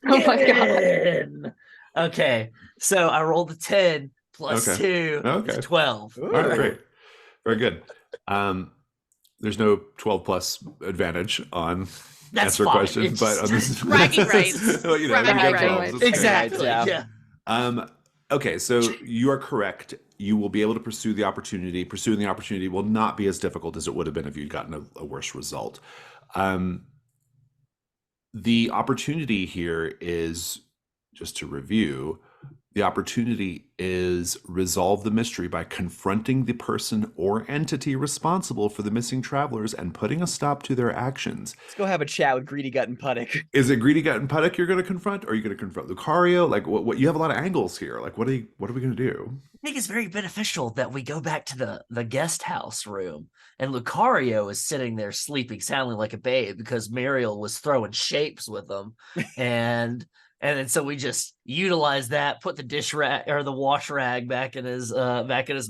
Oh my god. Okay, so I rolled a 10 plus 2 is 12. All right, great. Very good. There's no 12 plus advantage on answer questions, but on this bragging rights. Bragging rights. Exactly. Yeah. Okay, so you are correct. You will be able to pursue the opportunity. Pursuing the opportunity will not be as difficult as it would have been if you'd gotten a worse result. The opportunity here is, just to review, the opportunity is resolve the mystery by confronting the person or entity responsible for the missing travelers and putting a stop to their actions. Let's go have a chat with Greedy Gut and Puddock. Is it Greedy Gut and Puddock you're going to confront, or are you going to confront Lucario? Like, what? You have a lot of angles here. Like, what are we going to do? I think it's very beneficial that we go back to the guest house room, and Lucario is sitting there sleeping soundly like a babe because Muriel was throwing shapes with him, and then so we just utilize that, put the dish rag or the wash rag back in his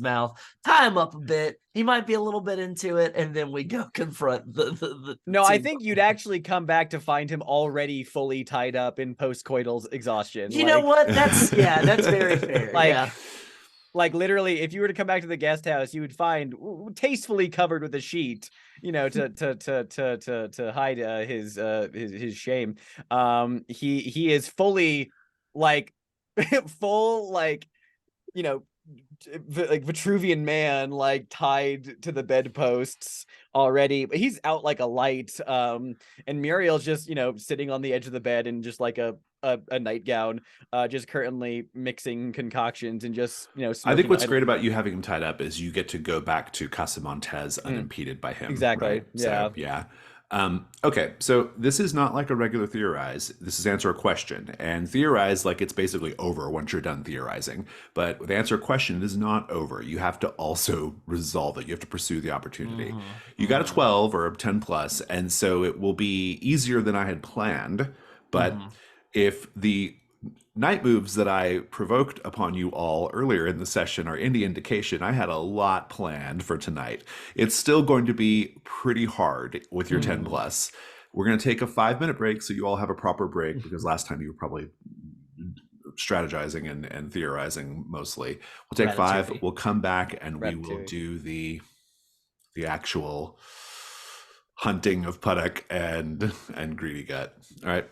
mouth, tie him up a bit. He might be a little bit into it, and then we go confront the No, I think you'd actually come back to find him already fully tied up in postcoital exhaustion. You know what? That's very fair. Like literally, if you were to come back to the guest house, you would find tastefully covered with a sheet, to hide his shame. He is fully full like Vitruvian man like tied to the bedposts already, but he's out like a light. And Muriel's just, you know, sitting on the edge of the bed in just like a nightgown, just currently mixing concoctions and just, you know, I think smoking what's idly. great about you having him tied up is you get to go back to Casamontes unimpeded by him. Exactly. Right? Yeah. So, yeah. Okay, so this is not like a regular theorize. This is answer a question. And theorize, like it's basically over once you're done theorizing. But with answer a question, it is not over. You have to also resolve it. You have to pursue the opportunity. You got a 12 or a 10 plus, and so it will be easier than I had planned. But if the night moves that I provoked upon you all earlier in the session are any indication, I had a lot planned for tonight. It's still going to be pretty hard with your 10 plus. We're going to take a 5-minute break so you all have a proper break, because last time you were probably strategizing and theorizing mostly. We'll take 5. Ratatouille. We'll come back and we will Ratatouille. do the actual hunting of Puttock and Greedy Gut. All right.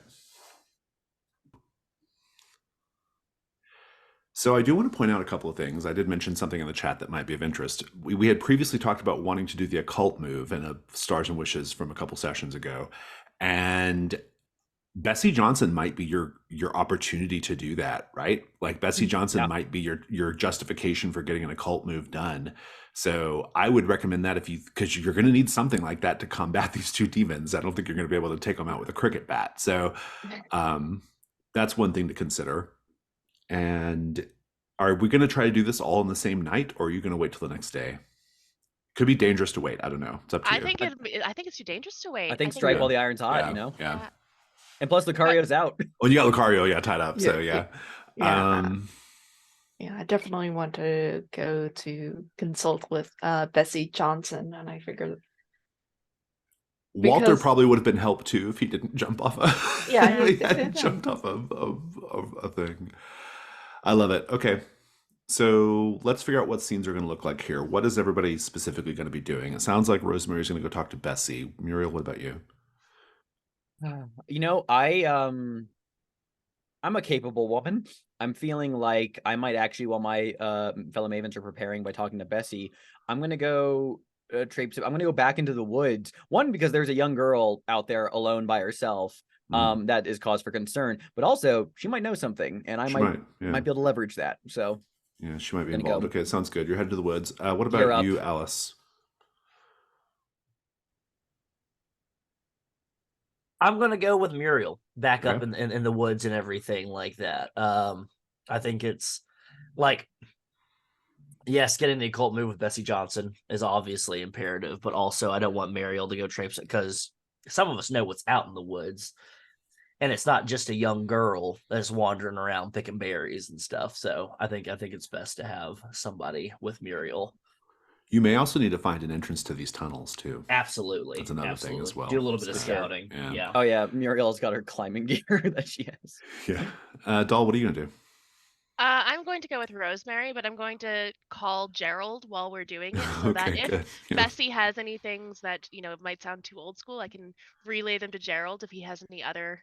So I do want to point out a couple of things. I did mention something in the chat that might be of interest. We had previously talked about wanting to do the occult move in a Stars and Wishes from a couple sessions ago. And Bessie Johnson might be your opportunity to do that, right? Like Bessie Johnson might be your justification for getting an occult move done. So I would recommend that because you're going to need something like that to combat these two demons. I don't think you're going to be able to take them out with a cricket bat. So that's one thing to consider. And are we going to try to do this all in the same night, or are you going to wait till the next day? Could be dangerous to wait. I don't know. It's up to you. I think it's too dangerous to wait. I think strike while the iron's hot, Yeah, you know? Yeah. And plus Lucario's out. Well, you got Lucario, tied up. So yeah. Yeah, I definitely want to go to consult with Bessie Johnson, and I figured Walter probably would have been helped too if he didn't jump off he hadn't jumped off of a thing. I love it. Okay. So let's figure out what scenes are going to look like here. What is everybody specifically going to be doing? It sounds like Rosemary's going to go talk to Bessie. Muriel, what about you? You know, I'm a capable woman. I'm feeling like I might actually, while my fellow Mavens are preparing by talking to Bessie, I'm gonna go traipse. I'm gonna go back into the woods. One, because there's a young girl out there alone by herself. That is cause for concern. But also, she might know something, and I might be able to leverage that. So yeah, she might be involved. Okay, sounds good. You're headed to the woods. What You're about up. you, Alice? I'm gonna go with Muriel back up in the woods and everything like that. I think it's like, yes, getting the occult move with Bessie Johnson is obviously imperative, but also I don't want Muriel to go traipse it, because some of us know what's out in the woods, and it's not just a young girl that's wandering around picking berries and stuff. So I think it's best to have somebody with Muriel. You may also need to find an entrance to these tunnels too. Absolutely. That's another thing as well. Do a little bit of scouting. Yeah. Oh yeah, Muriel's got her climbing gear that she has. Yeah. Doll, what are you gonna do? I'm going to go with Rosemary, but I'm going to call Gerald while we're doing it, so that if Bessie has any things that might sound too old school, I can relay them to Gerald if he has any other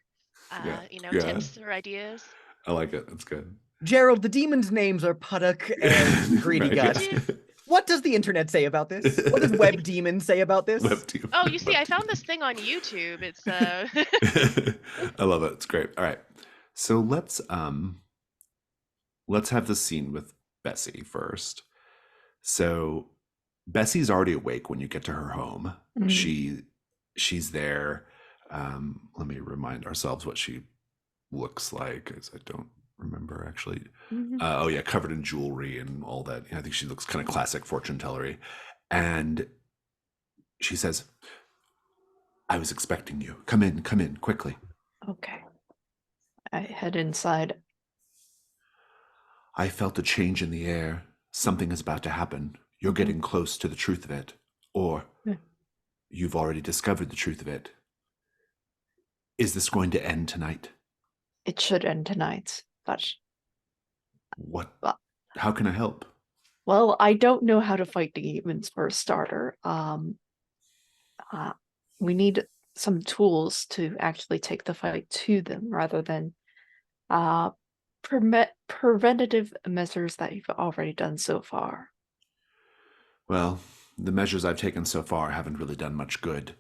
tips or ideas. I like it. That's good. Gerald, the demons' names are Puttock and Greedy Gut. What does the internet say about this? What does Web Demon say about this? Oh, you see, I found this thing on YouTube. It's I love it. It's great. All right. So let's have the scene with Bessie first. So Bessie's already awake when you get to her home. She's there. Let me remind ourselves what she looks like, because I don't remember actually. Oh yeah, covered in jewelry and all that. I think she looks kind of classic fortune tellery. And she says, "I was expecting you. Come in quickly." Okay. I head inside. "I felt a change in the air. Something is about to happen. You're getting close to the truth of it. Or you've already discovered the truth of it. Is this going to end tonight?" It should end tonight, but... What? How can I help? Well, I don't know how to fight demons for a starter. We need some tools to actually take the fight to them, rather than preventative measures that you've already done so far? Well, the measures I've taken so far haven't really done much good.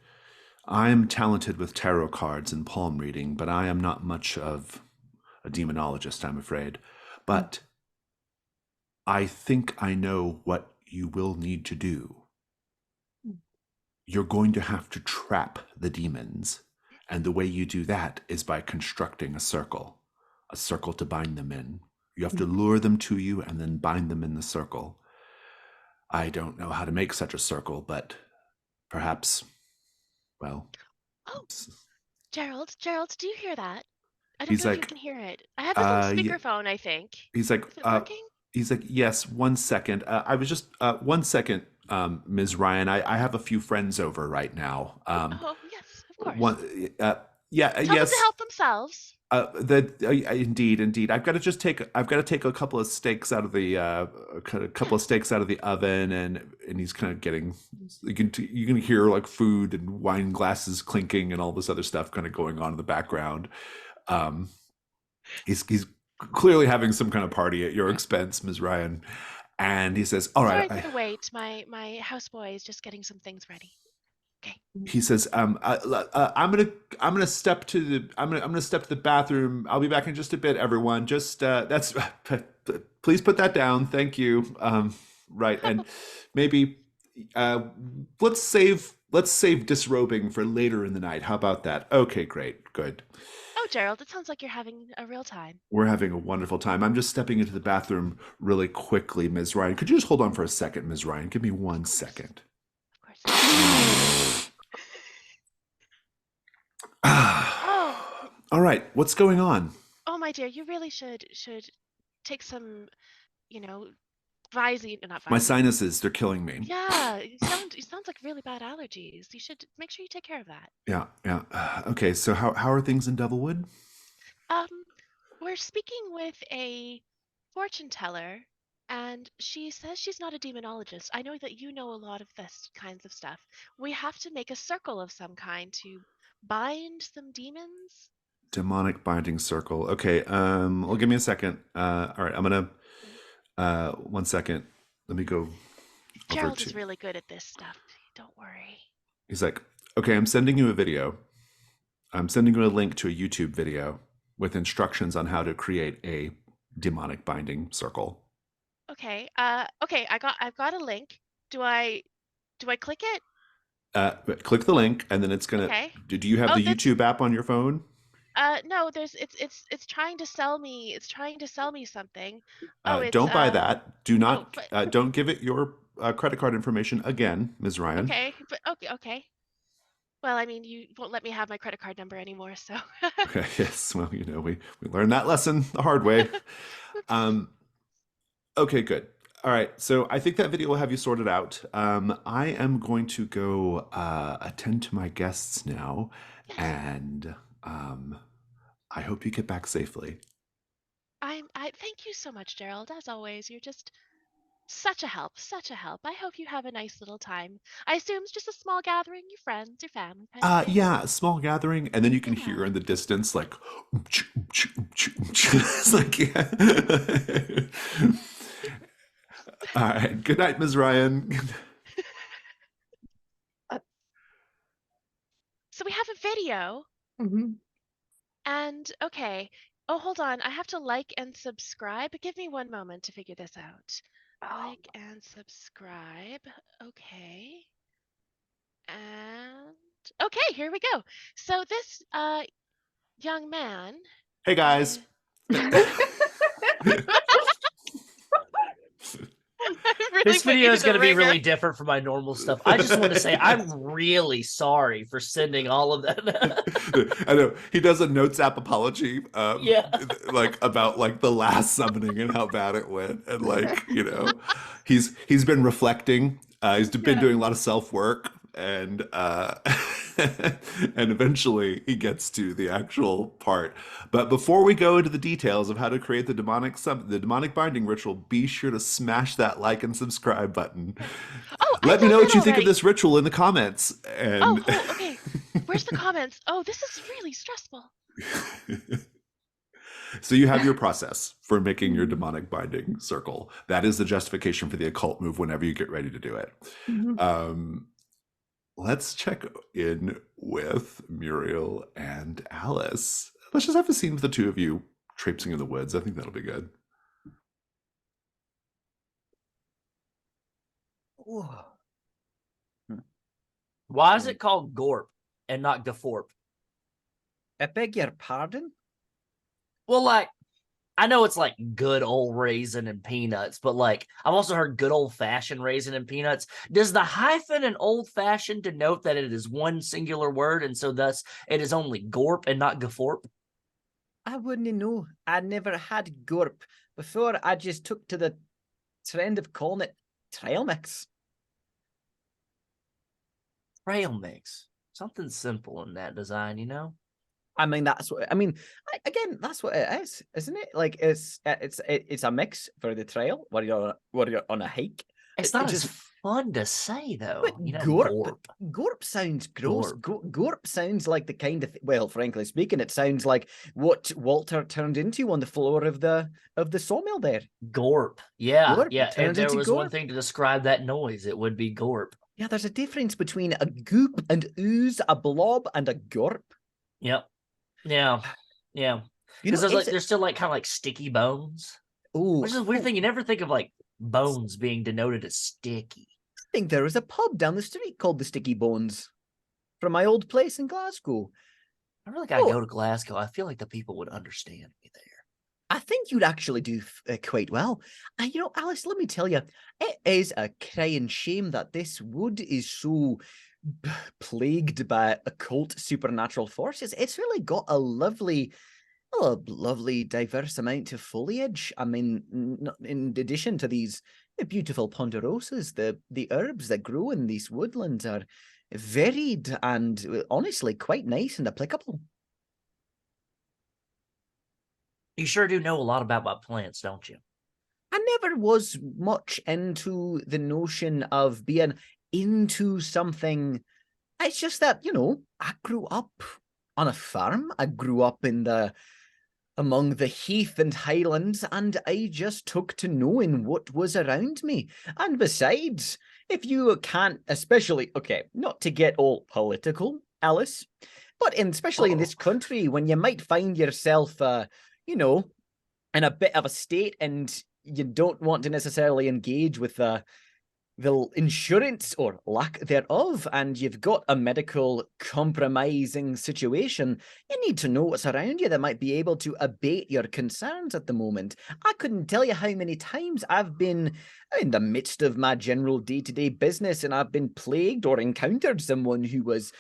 I am talented with tarot cards and palm reading, but I am not much of a demonologist, I'm afraid. But I think I know what you will need to do. You're going to have to trap the demons. And the way you do that is by constructing a circle to bind them in. You have to lure them to you and then bind them in the circle. I don't know how to make such a circle, but perhaps, well. Oh, Gerald, do you hear that? I don't He's know if you like, can hear it. I have it on yeah. speakerphone, I think. He's like, Is it working? yes, 1 second. I was just, 1 second, Ms. Ryan. I have a few friends over right now. Oh, yes, of course. Yeah, Tell them to help themselves. Indeed. I've got to take a couple of steaks out of the oven, and he's kind of getting. You can hear like food and wine glasses clinking and all this other stuff kind of going on in the background. He's clearly having some kind of party at your expense, Ms. Ryan, and he says, "All right." Sorry for the wait. My houseboy is just getting some things ready. Okay. He says, I'm gonna step to the bathroom. I'll be back in just a bit, everyone. Just please put that down. Thank you. Right, and maybe let's save disrobing for later in the night. How about that? Okay, great, good. Oh, Gerald, it sounds like you're having a real time. We're having a wonderful time. I'm just stepping into the bathroom really quickly, Ms. Ryan. Could you just hold on for a second, Ms. Ryan? Give me 1 second. Of course. Oh. All right. What's going on? Oh, my dear, you really should take some, Visine, not Visine. My sinuses, they're killing me. Yeah, it sounds like really bad allergies. You should make sure you take care of that. Yeah. Okay, so how are things in Devilwood? We're speaking with a fortune teller, and she says she's not a demonologist. I know that you know a lot of this kinds of stuff. We have to make a circle of some kind to bind some demons. Demonic binding circle. Okay, well, give me a second. All right, I'm gonna 1 second. Let me go. Gerald is really good at this stuff. Don't worry. He's like, okay, I'm sending you a video. I'm sending you a link to a YouTube video with instructions on how to create a demonic binding circle. Okay. Okay. I've got a link. Do I click it? Click the link, and then it's gonna. Okay. Do you have the YouTube app on your phone? No. It's trying to sell me. It's trying to sell me something. Don't buy that. Do not. Don't give it your credit card information again, Ms. Ryan. Okay. But okay. Well, I mean, you won't let me have my credit card number anymore, so. Okay, yes. Well, we learned that lesson the hard way. Okay, good. All right. So I think that video will have you sorted out. I am going to go attend to my guests now, and I hope you get back safely. I thank you so much, Gerald. As always, you're just such a help. I hope you have a nice little time. I assume it's just a small gathering, your friends, your family. Yeah, a small gathering, and then you can hear in the distance like, it's like, yeah. All right. Good night, Ms. Ryan. So we have a video. Mm-hmm. And okay. Oh, hold on. I have to like and subscribe. Give me 1 moment to figure this out. Like and subscribe. Okay. And okay, here we go. So this young man. Hey guys. This video is going to be really different from my normal stuff. I just want to say I'm really sorry for sending all of that. I know he does a notes app apology, yeah, like about like the last summoning and how bad it went, and like he's been reflecting. He's been doing a lot of self work, and and eventually he gets to the actual part. But before we go into the details of how to create the demonic binding ritual, be sure to smash that like and subscribe button. Oh, let me know what you think of this ritual in the comments. And okay. Where's the comments? Oh, this is really stressful. So you have your process for making your demonic binding circle. That is the justification for the occult move whenever you get ready to do it. Let's check in with Muriel and Alice. Let's just have a scene with the two of you traipsing in the woods. I think that'll be good. Why is it called Gorp and not Gaforp? I beg your pardon? Well, like, I know it's like good old raisin and peanuts, but like, I've also heard good old fashioned raisin and peanuts. Does the hyphen in old fashioned denote that it is one singular word, and so thus it is only Gorp and not Gaforp? I wouldn't know. I never had Gorp before. I just took to the trend of calling it trail mix. Trail mix. Something simple in that design, you know? I mean, that's what I mean. Again, that's what it is, isn't it? Like it's a mix for the trail where you're on a hike. It's not as fun to say though. But You know, Gorp sounds gross. Gorp. Gorp sounds like the kind of well, frankly speaking, it sounds like what Walter turned into on the floor of the sawmill there. Gorp. Yeah, Gorp, yeah. If there was Gorp. one thing to describe that noise, it would be Gorp. Yeah, there's a difference between a goop and ooze, a blob and a gorp. Yep. Yeah. Yeah. Because there's still like kind of like sticky bones. Oh, which is a weird thing. You never think of like bones being denoted as sticky. I think there was a pub down the street called the Sticky Bones from my old place in Glasgow. I really gotta go to Glasgow. I feel like the people would understand me there. I think you'd actually do quite well. You know, Alice, let me tell you, it is a crying shame that this wood is so plagued by occult supernatural forces. It's really got a lovely diverse amount of foliage. I mean, in addition to these beautiful ponderosas, the herbs that grow in these woodlands are varied and honestly quite nice and applicable. You sure do know a lot about my plants, don't you? I never was much into the notion of being into something. It's just that, you know, I grew up on a farm. I grew up among the heath and highlands, and I just took to knowing what was around me. And besides, if you can't, especially, okay, not to get all political, Alice, but especially in this country, when you might find yourself, you know, in a bit of a state and you don't want to necessarily engage with the insurance or lack thereof, and you've got a medical compromising situation, you need to know what's around you that might be able to abate your concerns at the moment. I couldn't tell you how many times I've been in the midst of my general day-to-day business and I've been plagued or encountered someone who was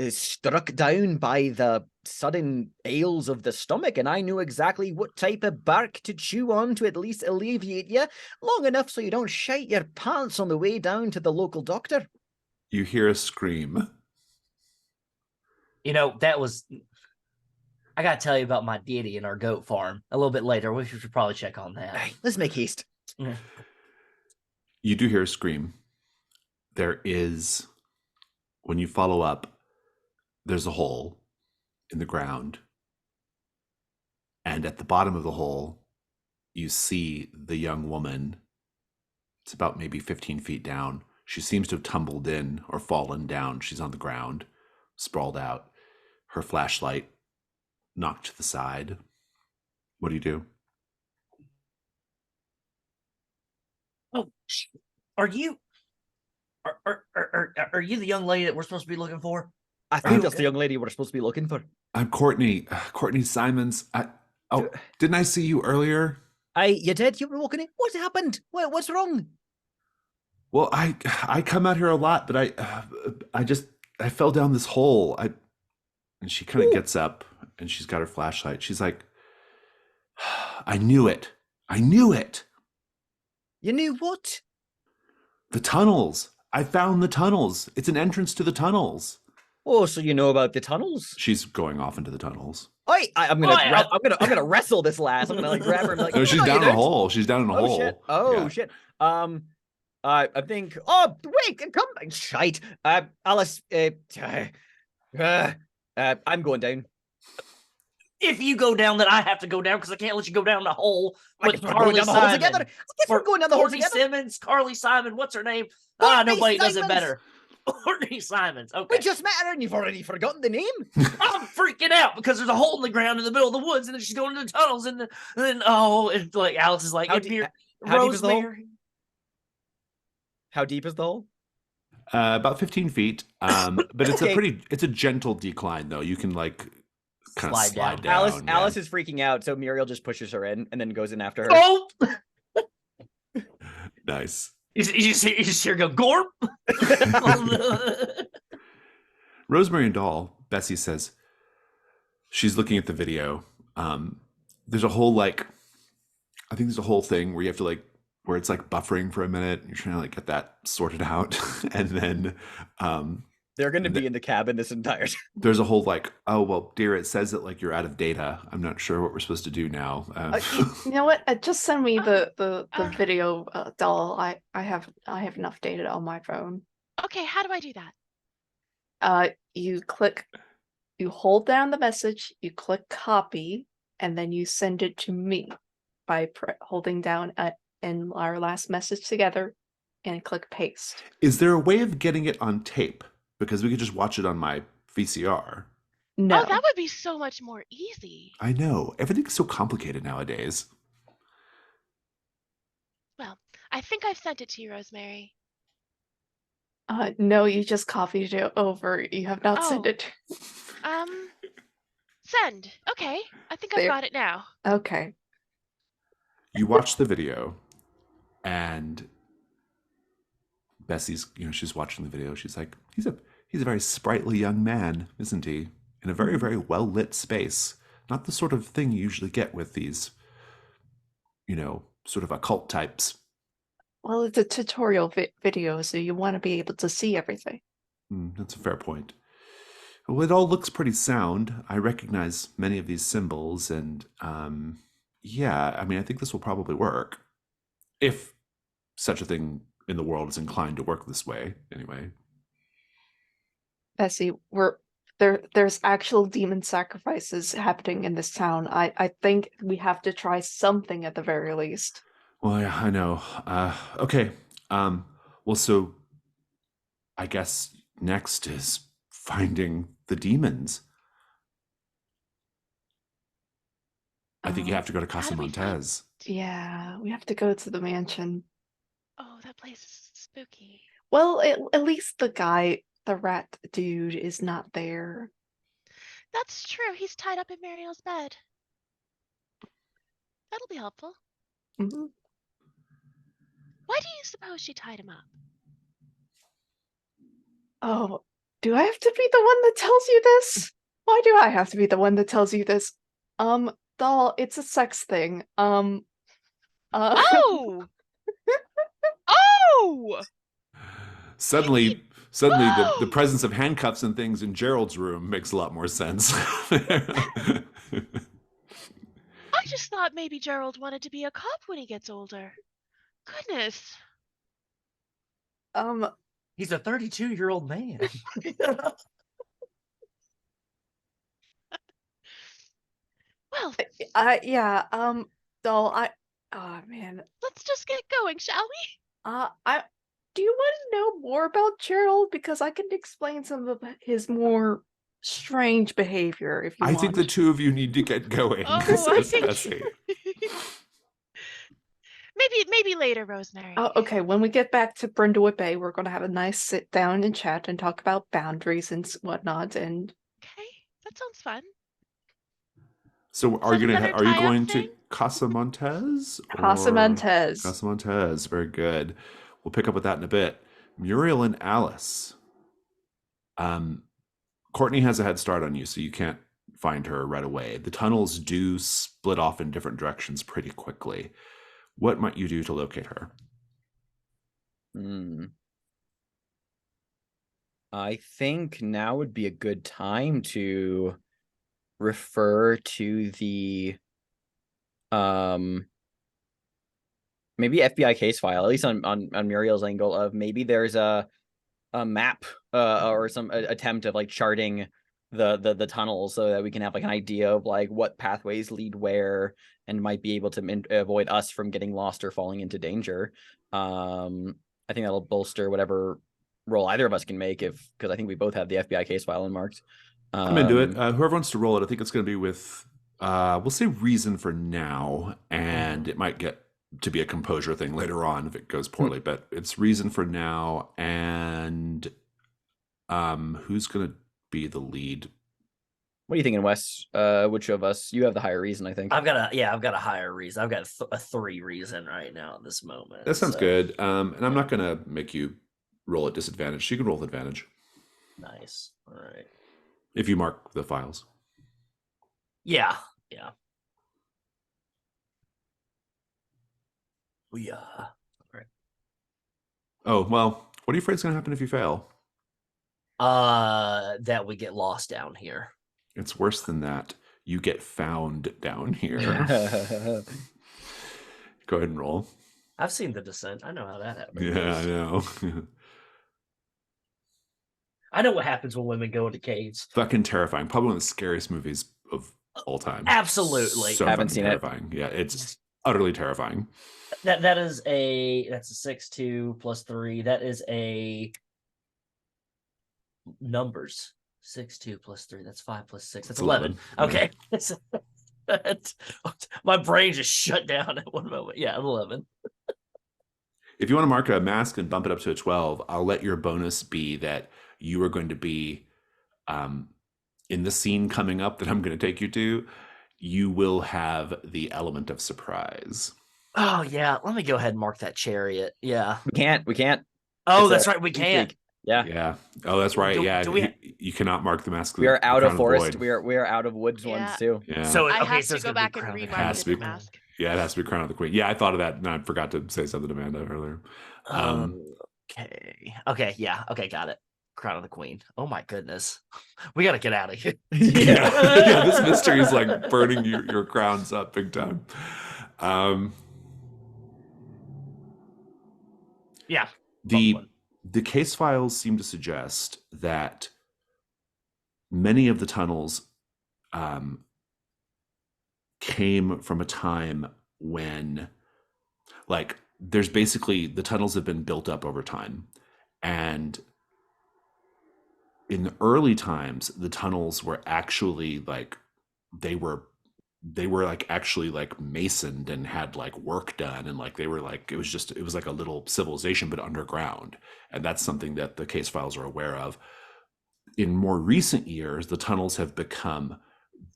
struck down by the sudden ails of the stomach, and I knew exactly what type of bark to chew on to at least alleviate you long enough so you don't shite your pants on the way down to the local doctor. You hear a scream. You know, that was... I gotta tell you about my deity and our goat farm a little bit later. We should probably check on that. Right, let's make haste. You do hear a scream. There is, when you follow up, there's a hole in the ground. And at the bottom of the hole, you see the young woman. It's about maybe 15 feet down. She seems to have tumbled in or fallen down. She's on the ground, sprawled out. Her flashlight knocked to the side. What do you do? Oh, are you the young lady that we're supposed to be looking for? I think that's the young lady we're supposed to be looking for. I'm Courtney. Courtney Simons. Didn't I see you earlier? You did? You were walking in? What happened? What's wrong? Well, I come out here a lot, but I fell down this hole. And she kind of gets up and she's got her flashlight. She's like, I knew it. I knew it. You knew what? The tunnels. I found the tunnels. It's an entrance to the tunnels. Oh, so you know about the tunnels? She's going off into the tunnels. I'm gonna wrestle this lass. I'm gonna like grab her and be like, no, she's down in a hole. She's down in a hole. Shit. Oh shit. I think. Oh wait, come shite. Alice. I'm going down. if you go down, then I have to go down because I can't let you go down the hole I with guess we're going Carly down the hole Simon. together. I guess we're going down the hole Courtney together. Simmons, Carly Simon, what's her name? Courtney Nobody does it Simons! better. Courtney Simons. Okay. We just met her and you've already forgotten the name? I'm freaking out because there's a hole in the ground in the middle of the woods, and then she's going into the tunnels, and then it's like Alex is like, How if deep- you're how deep is the hole? Rosemary. How deep is the hole? About 15 feet. But it's Okay. it's a gentle decline though. You can like kind of slide down. Alice yeah. Alice is freaking out, so Muriel just pushes her in and then goes in after her. Oh, Nice. you just hear go gorp. Rosemary and Doll, Bessie says she's looking at the video. There's a whole I think there's a whole thing where you have to where it's like buffering for a minute. You're trying to get that sorted out, and then They're going to be in the cabin this entire time. there's a whole oh well, dear, it says that you're out of data. I'm not sure what we're supposed to do now. You know what? Just send me the video, Doll. I have enough data on my phone. Okay, how do I do that? You hold down the message, you click copy, and then you send it to me by holding down in our last message together and click paste. Is there a way of getting it on tape? Because we could just watch it on my VCR. No. Oh, that would be so much more easy. I know. Everything's so complicated nowadays. Well, I think I've sent it to you, Rosemary. No, you just copied it over. You have not sent it. Send. Okay, I think I've got it now. Okay. You watch the video, and Bessie's, she's watching the video. She's like, he's a very sprightly young man, isn't he? In a very, very well lit space. Not the sort of thing you usually get with these, sort of occult types. Well, it's a tutorial video, so you want to be able to see everything. That's a fair point. Well, it all looks pretty sound. I recognize many of these symbols, and yeah, I mean, I think this will probably work. If such a thing in the world is inclined to work this way, anyway. Bessie, there's actual demon sacrifices happening in this town. I think we have to try something at the very least. Well, yeah, I know. Okay. Well, so I guess next is finding the demons. I think you have to go to Casa Montez. Yeah, we have to go to the mansion. Oh, that place is spooky. Well, at least the rat dude is not there. That's true. He's tied up in Mariel's bed. That'll be helpful. Mm-hmm. Why do you suppose she tied him up? Oh, do I have to be the one that tells you this? Why do I have to be the one that tells you this? Doll, it's a sex thing. Oh! Oh! Suddenly the presence of handcuffs and things in Gerald's room makes a lot more sense. I just thought maybe Gerald wanted to be a cop when he gets older. Goodness. He's a 32-year-old man. Well, yeah, Doll, oh man. Let's just get going, shall we? Do you want to know more about Gerald? Because I can explain some of his more strange behavior if you want. I think the two of you need to get going. Oh, I think... Maybe later, Rosemary. Oh, okay. When we get back to Brindlewood Bay, we're going to have a nice sit down and chat and talk about boundaries and whatnot. And okay, that sounds fun. So are you going to Casa Montez? Casa Montez. Casa Montez. Very good. We'll pick up with that in a bit. Muriel and Alice. Courtney has a head start on you, so you can't find her right away. The tunnels do split off in different directions pretty quickly. What might you do to locate her? I think now would be a good time to refer to the maybe FBI case file, at least on Muriel's angle of maybe there's a map or some attempt of charting the tunnels so that we can have like an idea of like what pathways lead where and might be able to avoid us from getting lost or falling into danger. I think that'll bolster whatever roll either of us can make because I think we both have the FBI case file unmarked. I'm into it. Whoever wants to roll it, I think it's going to be with, we'll say reason for now, and it might get to be a composure thing later on if it goes poorly, but it's reason for now. And who's going to be the lead? What are you thinking, Wes? Which of us? You have the higher reason, I think. I've got a higher reason. I've got a 3 reason right now at this moment. That sounds good. And I'm not going to make you roll at disadvantage. You can roll with advantage. Nice. All right. If you mark the files. Yeah. All right. Oh, well, what are you afraid is going to happen if you fail? That we get lost down here. It's worse than that. You get found down here. Go ahead and roll. I've seen The Descent. I know how that happens. Yeah, I know. I know what happens when women go into caves. Fucking terrifying. Probably one of the scariest movies of all time. Absolutely. So Haven't seen terrifying. Yeah, it's utterly terrifying. That's a 6/2 plus 3. That is a numbers. 6/2 plus 3. That's 5 plus 6. That's 11. Okay. My brain just shut down at one moment. Yeah, 11. If you want to mark a mask and bump it up to a 12, I'll let your bonus be that you are going to be in the scene coming up that I'm going to take you to. You will have the element of surprise. Oh, yeah. Let me go ahead and mark that chariot. Yeah. We can't. Oh, that's right. We can't. Yeah. Yeah. Oh, that's right. You cannot mark the mask. We are out of forest. We are out of woods ones too. Yeah. So I have so to go back and remark the mask. Yeah, it has to be Crown of the Queen. Yeah, I thought of that, and I forgot to say something to Amanda earlier. Okay. Yeah. Okay. Got it. Crown of the Queen. Oh my goodness. We got to get out of here. Yeah. This mystery is like burning your crowns up big time. Yeah. The case files seem to suggest that many of the tunnels came from a time when, like, there's basically, the tunnels have been built up over time. And in the early times, the tunnels were actually like, they were like actually like masoned and had like work done, and like they were like, it was like a little civilization but underground. And that's something that the case files are aware of. In more recent years, the tunnels have become,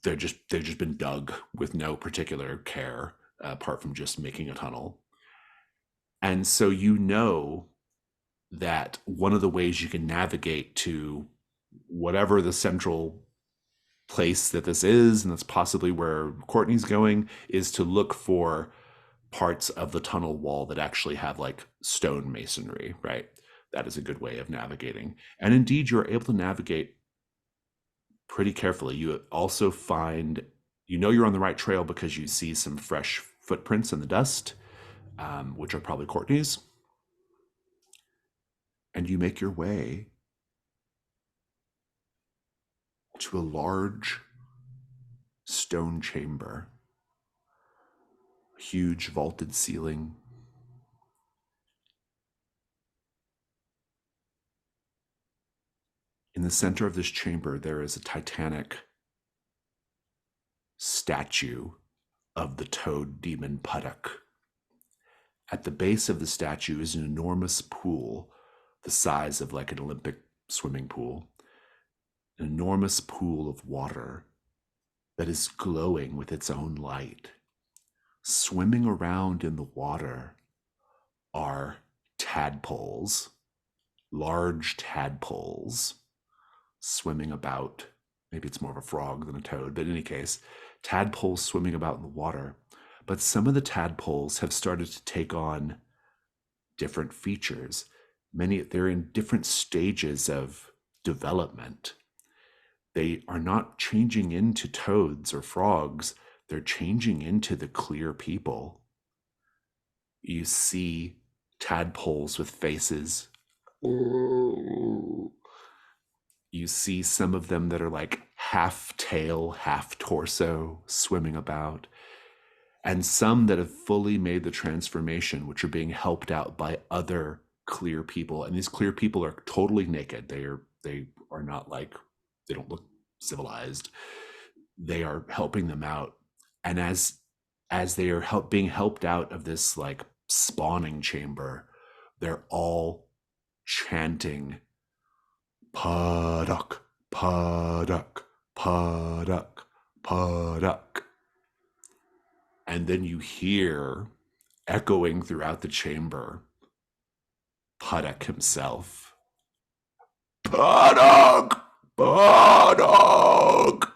they've just been dug with no particular care apart from just making a tunnel. And so that one of the ways you can navigate to whatever the central place that this is, and that's possibly where Courtney's going, is to look for parts of the tunnel wall that actually have like stone masonry, right? That is a good way of navigating. And indeed, you're able to navigate pretty carefully. You also find, you're on the right trail because you see some fresh footprints in the dust, which are probably Courtney's. And you make your way to a large stone chamber, a huge vaulted ceiling. In the center of this chamber, there is a titanic statue of the toad demon Puttock. At the base of the statue is an enormous pool, the size of like an Olympic swimming pool. An enormous pool of water that is glowing with its own light. Swimming around in the water are tadpoles, large tadpoles swimming about. Maybe it's more of a frog than a toad, but in any case, tadpoles swimming about in the water. But some of the tadpoles have started to take on different features. They're in different stages of development. They are not changing into toads or frogs. They're changing into the clear people. You see tadpoles with faces. You see some of them that are like half tail, half torso swimming about, and some that have fully made the transformation, which are being helped out by other clear people. And these clear people are totally naked. They are not like, they don't look civilized. They are helping them out. And as they are being helped out of this like spawning chamber, they're all chanting Paduk, Paduk, Paduk, Paduk. And then you hear echoing throughout the chamber Paduk himself. Paduk! Paduk!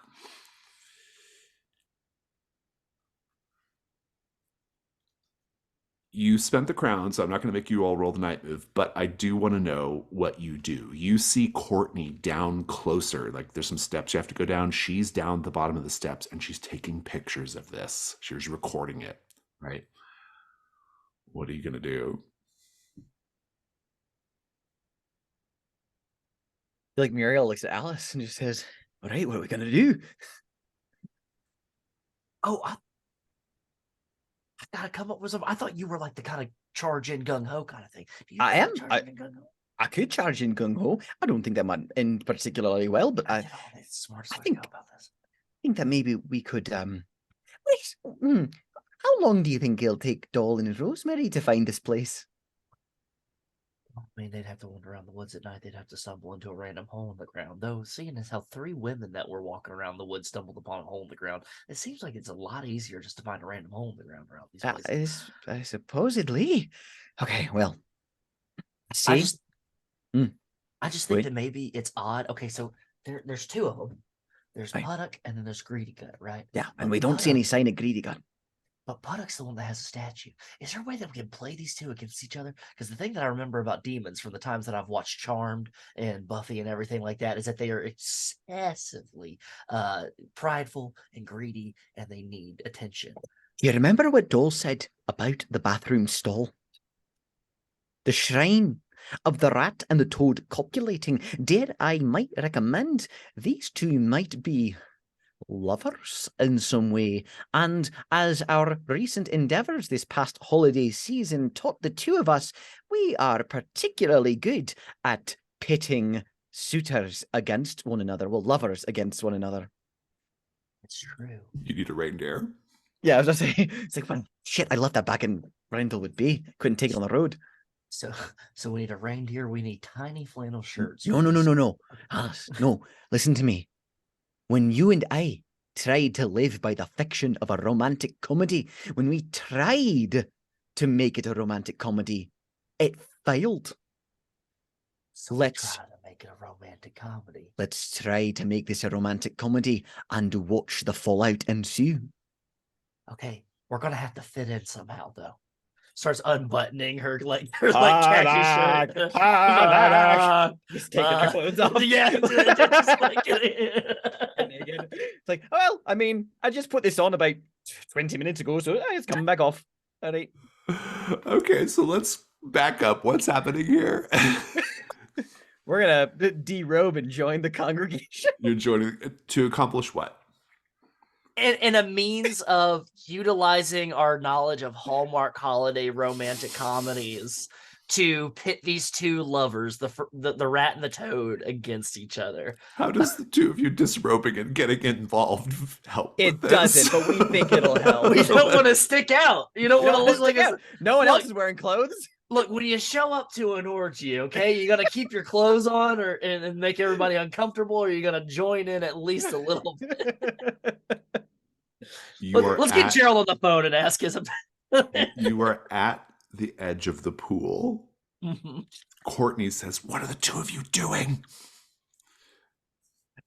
You spent the crown, so I'm not going to make you all roll the night move, but I do want to know what you do. You see Courtney down closer. Like there's some steps you have to go down. She's down the bottom of the steps and she's taking pictures of this. She's recording it, right? What are you going to do? Like Muriel looks at Alice and just says, all right, what are we going to do? Oh, I gotta come up with some. I thought you were like the kind of charge in gung ho kind of thing. Do you I am. charge in gung ho? I could charge in gung ho. I don't think that might end particularly well, but I think about this. think that maybe we could. Wait, how long do you think it'll take Doll and Rosemary to find this place? I mean, they'd have to wander around the woods at night. They'd have to stumble into a random hole in the ground. Though, seeing as how 3 women that were walking around the woods stumbled upon a hole in the ground, it seems like it's a lot easier just to find a random hole in the ground around these That places. is supposedly. Okay, well, see, I just think that maybe it's odd. Okay, so there's 2 of them. There's Right. Puddock and then there's Greedy Gut, right? yeah, and But we don't see any Puddock- sign of Greedy Gun. But Puddock's the one that has a statue. Is there a way that we can play these 2 against each other? Because the thing that I remember about demons from the times that I've watched Charmed and Buffy and everything like that is that they are excessively prideful and greedy and they need attention. You remember what Doll said about the bathroom stall? The shrine of the rat and the toad copulating. Dare I might recommend these 2 might be lovers in some way. And as our recent endeavors this past holiday season taught the 2 of us, we are particularly good at pitting suitors against one another. Well, lovers against one another. It's true. You need a reindeer. Yeah, I was just saying, it's like, well, shit, I left that back in Brindlewood Bay. Couldn't take it on the road. So we need a reindeer. We need tiny flannel shirts. No. Alice, no, listen to me. When you and I tried to live by the fiction of a romantic comedy, when we tried to make it a romantic comedy, it failed. So Let's try to make it a romantic comedy. Let's try to make this a romantic comedy and watch the fallout ensue. Okay, we're gonna have to fit in somehow, though. Starts unbuttoning her khaki shirt. He's taking her clothes off. Yeah, just like Naked. It's like, well, I mean, I just put this on about 20 minutes ago, so it's coming back off. All right. Okay, so let's back up. What's happening here? We're gonna derobe and join the congregation. You're joining to accomplish what? and a means of utilizing our knowledge of Hallmark holiday romantic comedies to pit these 2 lovers, the rat and the toad, against each other. How does the 2 of you disrobing and getting involved help? It with doesn't, this? but we think it'll help. We don't want to stick out. You don't want to look like no one Look. else is wearing clothes. Look, when you show up to an orgy, okay, you got to keep your clothes on and make everybody uncomfortable, or you're going to join in at least a little bit. Let's get Gerald on the phone and ask his opinion. You are at the edge of the pool. Mhm. Courtney says, "What are the 2 of you doing?"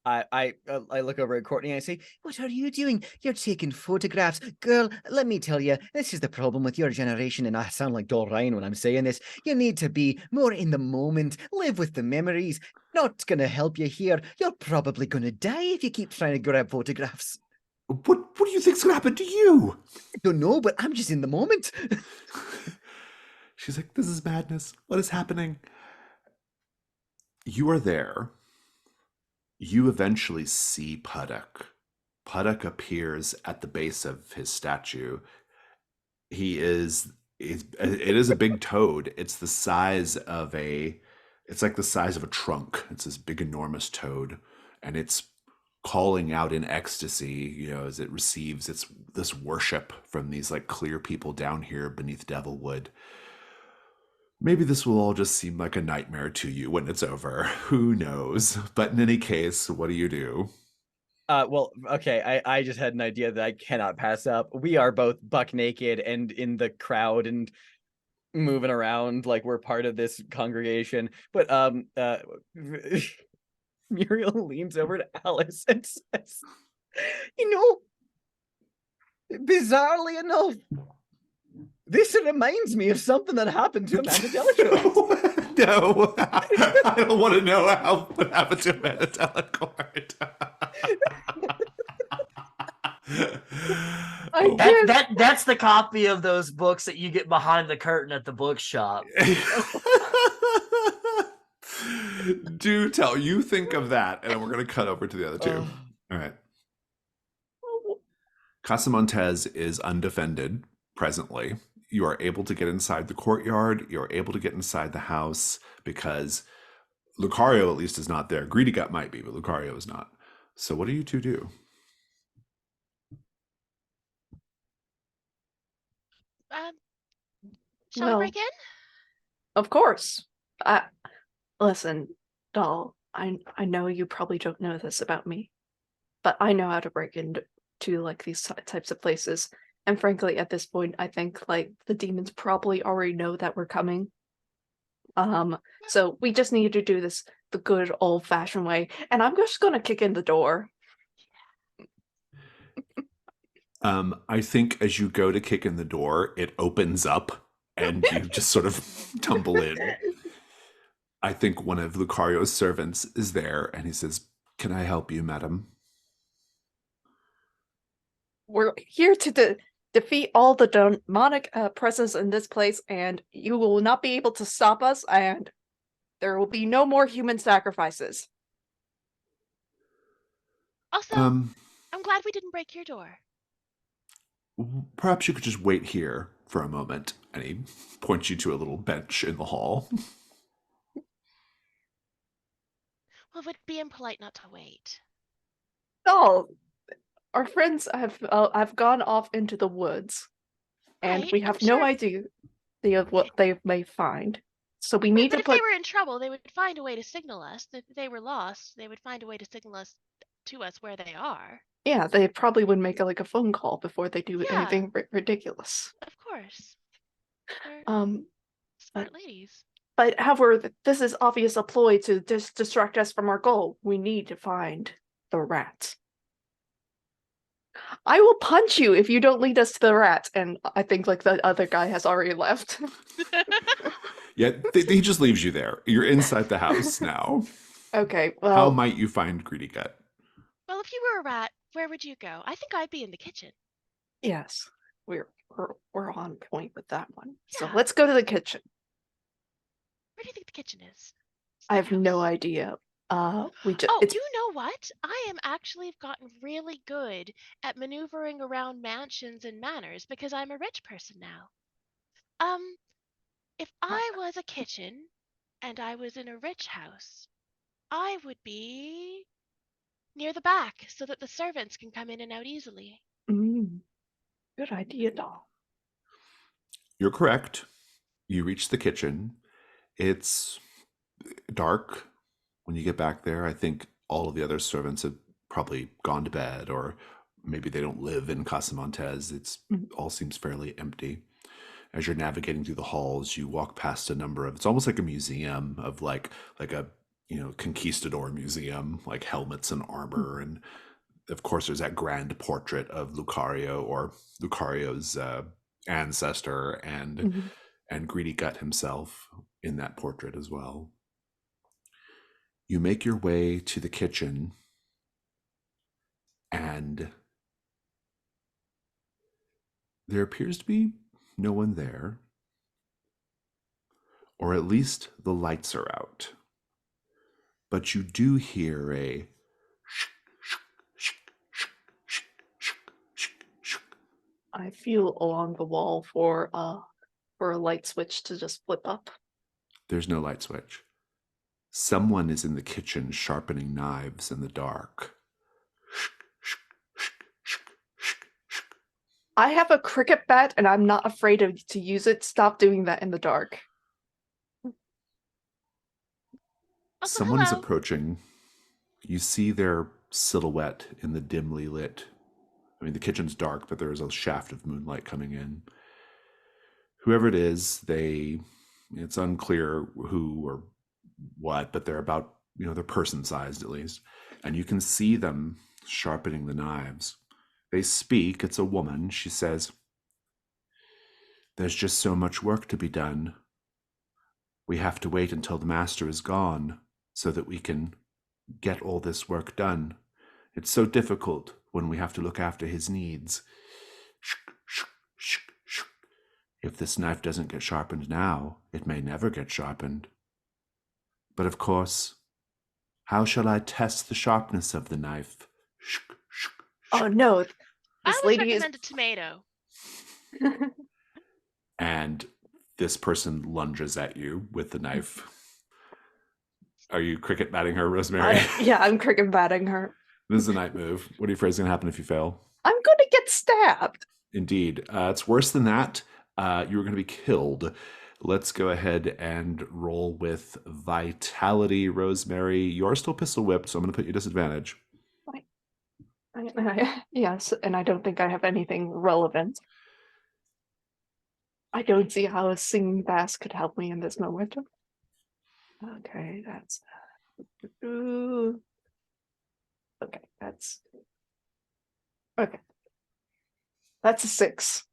I look over at Courtney and I say, what are you doing? You're taking photographs. Girl, let me tell you, this is the problem with your generation, and I sound like Dol Ryan when I'm saying this. You need to be more in the moment, live with the memories. Not going to help you here. You're probably going to die if you keep trying to grab photographs. What do you think's gonna happen to you? I don't know, but I'm just in the moment. She's like, "This is madness. What is happening?" You are there. You eventually see Puddock. Puddock appears at the base of his statue. He is it is a big toad. It's like the size of a trunk. It's this big enormous toad, and it's calling out in ecstasy, as it receives this worship from these like clear people down here beneath Devilwood. Maybe this will all just seem like a nightmare to you when it's over. Who knows? But in any case, what do you do? Well, okay, I just had an idea that I cannot pass up. We are both buck naked and in the crowd and moving around like we're part of this congregation. But Muriel leans over to Alice and says, bizarrely enough, this reminds me of something that happened to Amanda Delacourt. No, I don't want to know what happened to Amanda Delacourt. That's the copy of those books that you get behind the curtain at the bookshop. Do tell. You think of that, and then we're going to cut over to the other two. All right. Casa Montez is undefended presently. You are able to get inside the courtyard. You're able to get inside the house because Lucario at least is not there. Greedy Gut might be, but Lucario is not. So what do you two do? Shall we break in? Of course. Listen, doll, I know you probably don't know this about me, but I know how to break into like these types of places. And frankly, at this point, I think like the demons probably already know that we're coming. So we just need to do this the good old-fashioned way. And I'm just gonna kick in the door. I think as you go to kick in the door, it opens up and you just sort of tumble in. I think one of Lucario's servants is there and he says, "Can I help you, madam?" We're here to defeat all the demonic presence in this place, and you will not be able to stop us, and there will be no more human sacrifices. Also, I'm glad we didn't break your door. Perhaps you could just wait here for a moment. And he points you to a little bench in the hall. Well, it would be impolite not to wait. Oh, our friends have gone off into the woods, and right, we have no idea of what they may find. So we need to if they were in trouble, they would find a way to signal us. If they were lost, they would find a way to signal us to us where they are. Yeah, they probably would make a phone call before they do anything ridiculous. Of course. They're smart ladies. But however, this is obvious a ploy to distract us from our goal. We need to find the rat. I will punch you if you don't lead us to the rat. And I think like the other guy has already left. Yeah, he just leaves you there. You're inside the house now. Okay, well, how might you find Greedy Gut? Well, if you were a rat, where would you go? I think I'd be in the kitchen. Yes, we're on point with that one. Yeah. So let's go to the kitchen. Where do you think the kitchen is? I have no idea. You know what? I am actually gotten really good at maneuvering around mansions and manors because I'm a rich person now. If I was a kitchen and I was in a rich house, I would be near the back so that the servants can come in and out easily. Good idea, doll. You're correct. You reach the kitchen. It's dark when you get back there. I think all of the other servants have probably gone to bed, or maybe they don't live in Casa Montez. All seems fairly empty. As you're navigating through the halls, you walk past a number of, it's almost like a museum of like a conquistador museum, like helmets and armor. And of course there's that grand portrait of Lucario, or Lucario's ancestor, and Greedy Gut himself in that portrait as well. You make your way to the kitchen, and there appears to be no one there, or at least the lights are out. But you do hear a I feel along the wall for a light switch to just flip up. There's no light switch. Someone is in the kitchen sharpening knives in the dark. I have a cricket bat and I'm not afraid to use it. Stop doing that in the dark. Also, Someone is hello. approaching. You see their silhouette in the dimly lit. I mean, the kitchen's dark, but there is a shaft of moonlight coming in. Whoever it is, it's unclear who or what, but they're about, they're person-sized at least. And you can see them sharpening the knives. They speak. It's a woman. She says, "There's just so much work to be done. We have to wait until the master is gone so that we can get all this work done. It's so difficult when we have to look after his needs. If this knife doesn't get sharpened now, it may never get sharpened. But of course, how shall I test the sharpness of the knife?" Oh no, I this always lady is. recommend a tomato. And this person lunges at you with the knife. Are you cricket batting her, Rosemary? Yeah, I'm cricket batting her. This is a night move. What are you afraid is going to happen if you fail? I'm gonna get stabbed. Indeed. It's worse than that. You were going to be killed. Let's go ahead and roll with vitality, Rosemary. You're still pistol whipped, so I'm going to put you at disadvantage. Yes, and I don't think I have anything relevant. I don't see how a singing bass could help me in this moment. Okay, that's. Okay, that's. Okay. That's a 6.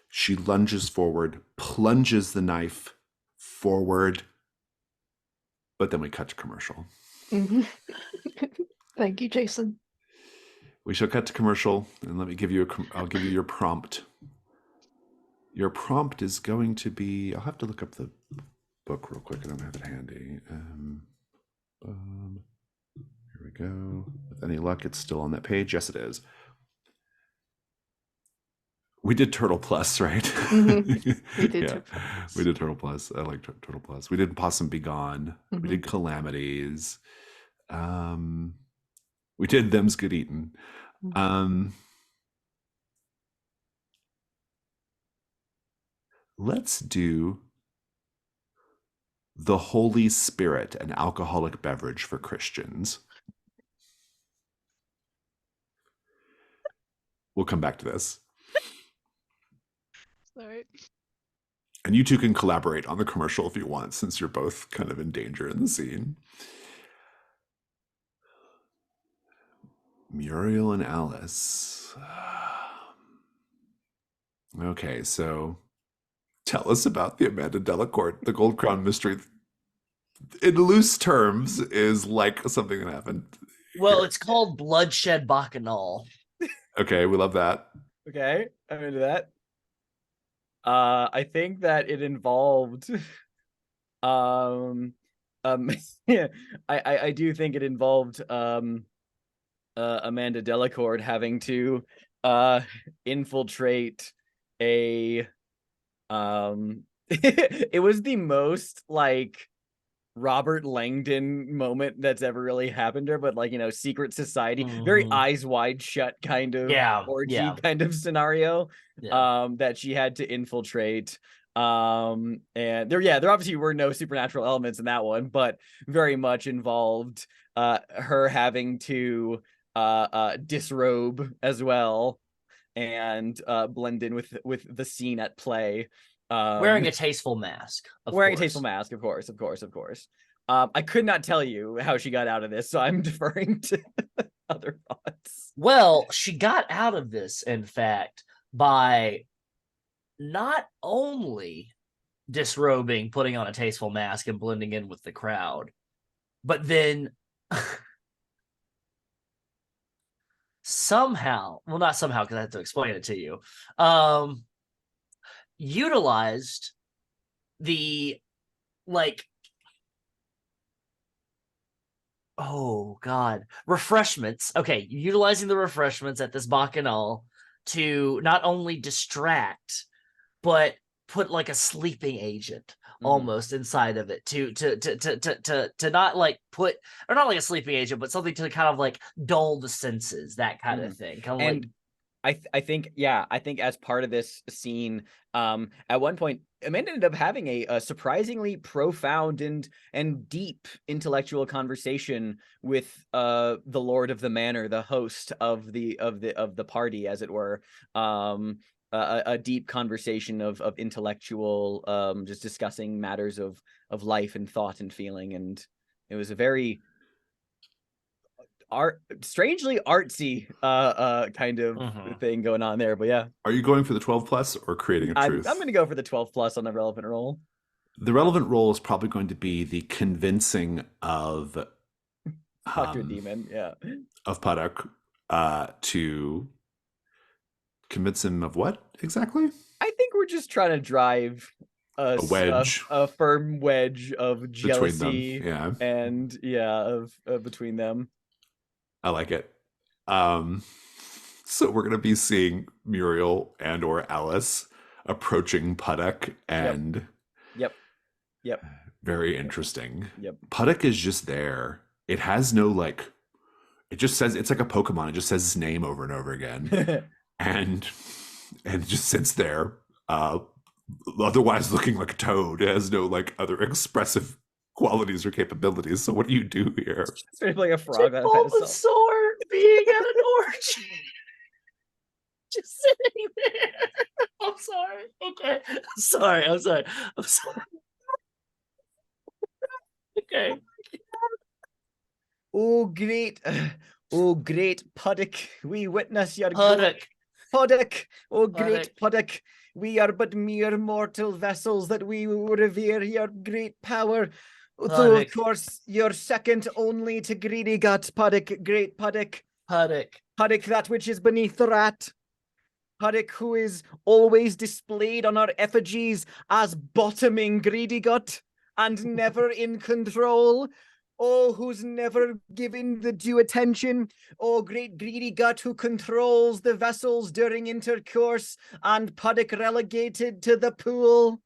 She lunges forward, plunges the knife forward, but then we cut to commercial. Thank you, Jason. We shall cut to commercial, and let me give you I'll give you your prompt. Your prompt is going to be, I'll have to look up the book real quick. I don't have it handy. Here we go. With any luck, it's still on that page. Yes, it is. We did Turtle Plus, right? Mm-hmm. We did. Yeah, we did Turtle Plus. I like Turtle Plus. We did Possum Be Gone. Mm-hmm. We did Calamities. We did Them's Good Eatin'. Let's do The Holy Spirit, an alcoholic beverage for Christians. We'll come back to this. Sorry. And you two can collaborate on the commercial if you want, since you're both kind of in danger in the scene. Muriel and Alice. Okay, so tell us about the Amanda Delacourt, the Gold Crown mystery. In loose terms, is like something that happened. Well, it's called Bloodshed Bacchanal. Okay, we love that. Okay, I'm into that. I think that it involved yeah, I do think it involved Amanda Delacourt having to infiltrate a it was the most like Robert Langdon moment that's ever really happened to her, but like, secret society, very Eyes Wide Shut kind of orgy kind of scenario that she had to infiltrate. And there obviously were no supernatural elements in that one, but very much involved her having to disrobe as well and blend in with the scene at play. Wearing a tasteful mask. A tasteful mask, of course. I could not tell you how she got out of this, so I'm deferring to other thoughts. Well, she got out of this, in fact, by not only disrobing, putting on a tasteful mask, and blending in with the crowd, but then somehow, well, not somehow, because I have to explain it to you, utilized the, refreshments. Okay, utilizing the refreshments at this bacchanal to not only distract, but put like a sleeping agent almost inside of it to not like put, or not like a sleeping agent, but something to kind of like dull the senses, that kind of thing. Kind of And I think as part of this scene, at one point Amanda ended up having a surprisingly profound and deep intellectual conversation with the Lord of the Manor, the host of the party, as it were. A deep conversation of intellectual, just discussing matters of life and thought and feeling, and it was a very strangely artsy kind of thing going on there. But yeah, Are you going for the 12 plus or creating a truth? I'm going to go for the 12 plus on the relevant roll. The relevant role is probably going to be the convincing of Dr. Demon, yeah, of Puddock to convince him of what exactly? I think we're just trying to drive a wedge, a firm wedge of jealousy between them. Yeah, and of between them. I like it. So we're gonna be seeing Muriel and or Alice approaching Puddock, and Yep. Very interesting. Yep. Puddock is just there. It has no like. It just says, it's like a Pokemon. It just says his name over and over again, and it just sits there. Otherwise looking like a toad. It has no like other expressive qualities or capabilities. So what do you do here? It's like a frog on a Bulbasaur being at an orgy. Just sitting there. I'm sorry. Okay. I'm sorry. Okay. Oh great Puddock, we witness your Puddock. Oh great Puddock, we are but mere mortal vessels that we revere your great power. Though of course you're second only to Greedy Gut, Puddock, great Puddock. Puddock, that which is beneath the rat. Puddock, who is always displayed on our effigies as bottoming Greedy Gut and never in control. Oh, who's never given the due attention. Oh, great Greedy Gut, who controls the vessels during intercourse, and Puddock relegated to the pool.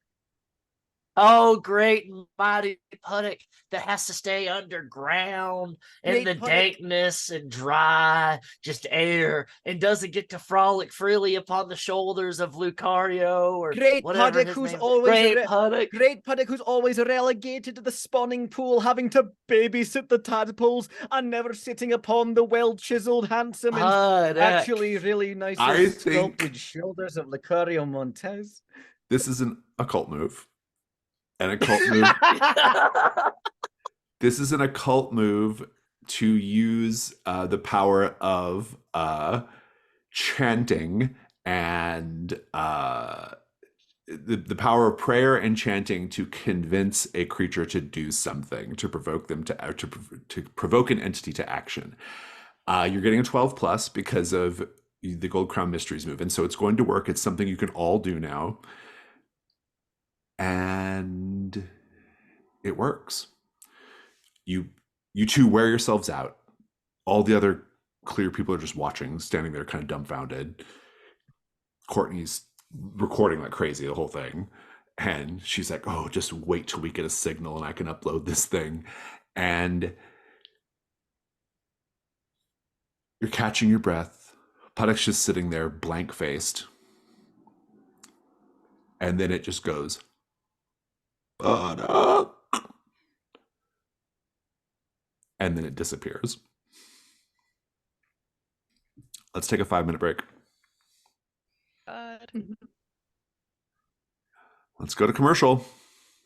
Oh, great mighty Puddock that has to stay underground in the dankness and dry, just air, and doesn't get to frolic freely upon the shoulders of Lucario or great whatever Puddock, his who's name is. always great Puddock, who's always relegated to the spawning pool, having to babysit the tadpoles and never sitting upon the well-chiseled, handsome, and actually really nice sculpted shoulders of Lucario Montez. This is an occult move. An occult move. This is an occult move to use the power of chanting and the power of prayer and chanting to convince a creature to do something, to provoke them to provoke an entity to action. You're getting a 12 plus because of the Gold Crown Mysteries move, and so it's going to work. It's something you can all do now. And it works. You two wear yourselves out. All the other clear people are just watching, standing there kind of dumbfounded. Courtney's recording like crazy, the whole thing. And she's like, oh, just wait till we get a signal and I can upload this thing. And you're catching your breath. Puddock's just sitting there blank-faced. And then it just goes, Puddock. And then it disappears. Let's take a 5-minute break. Let's go to commercial.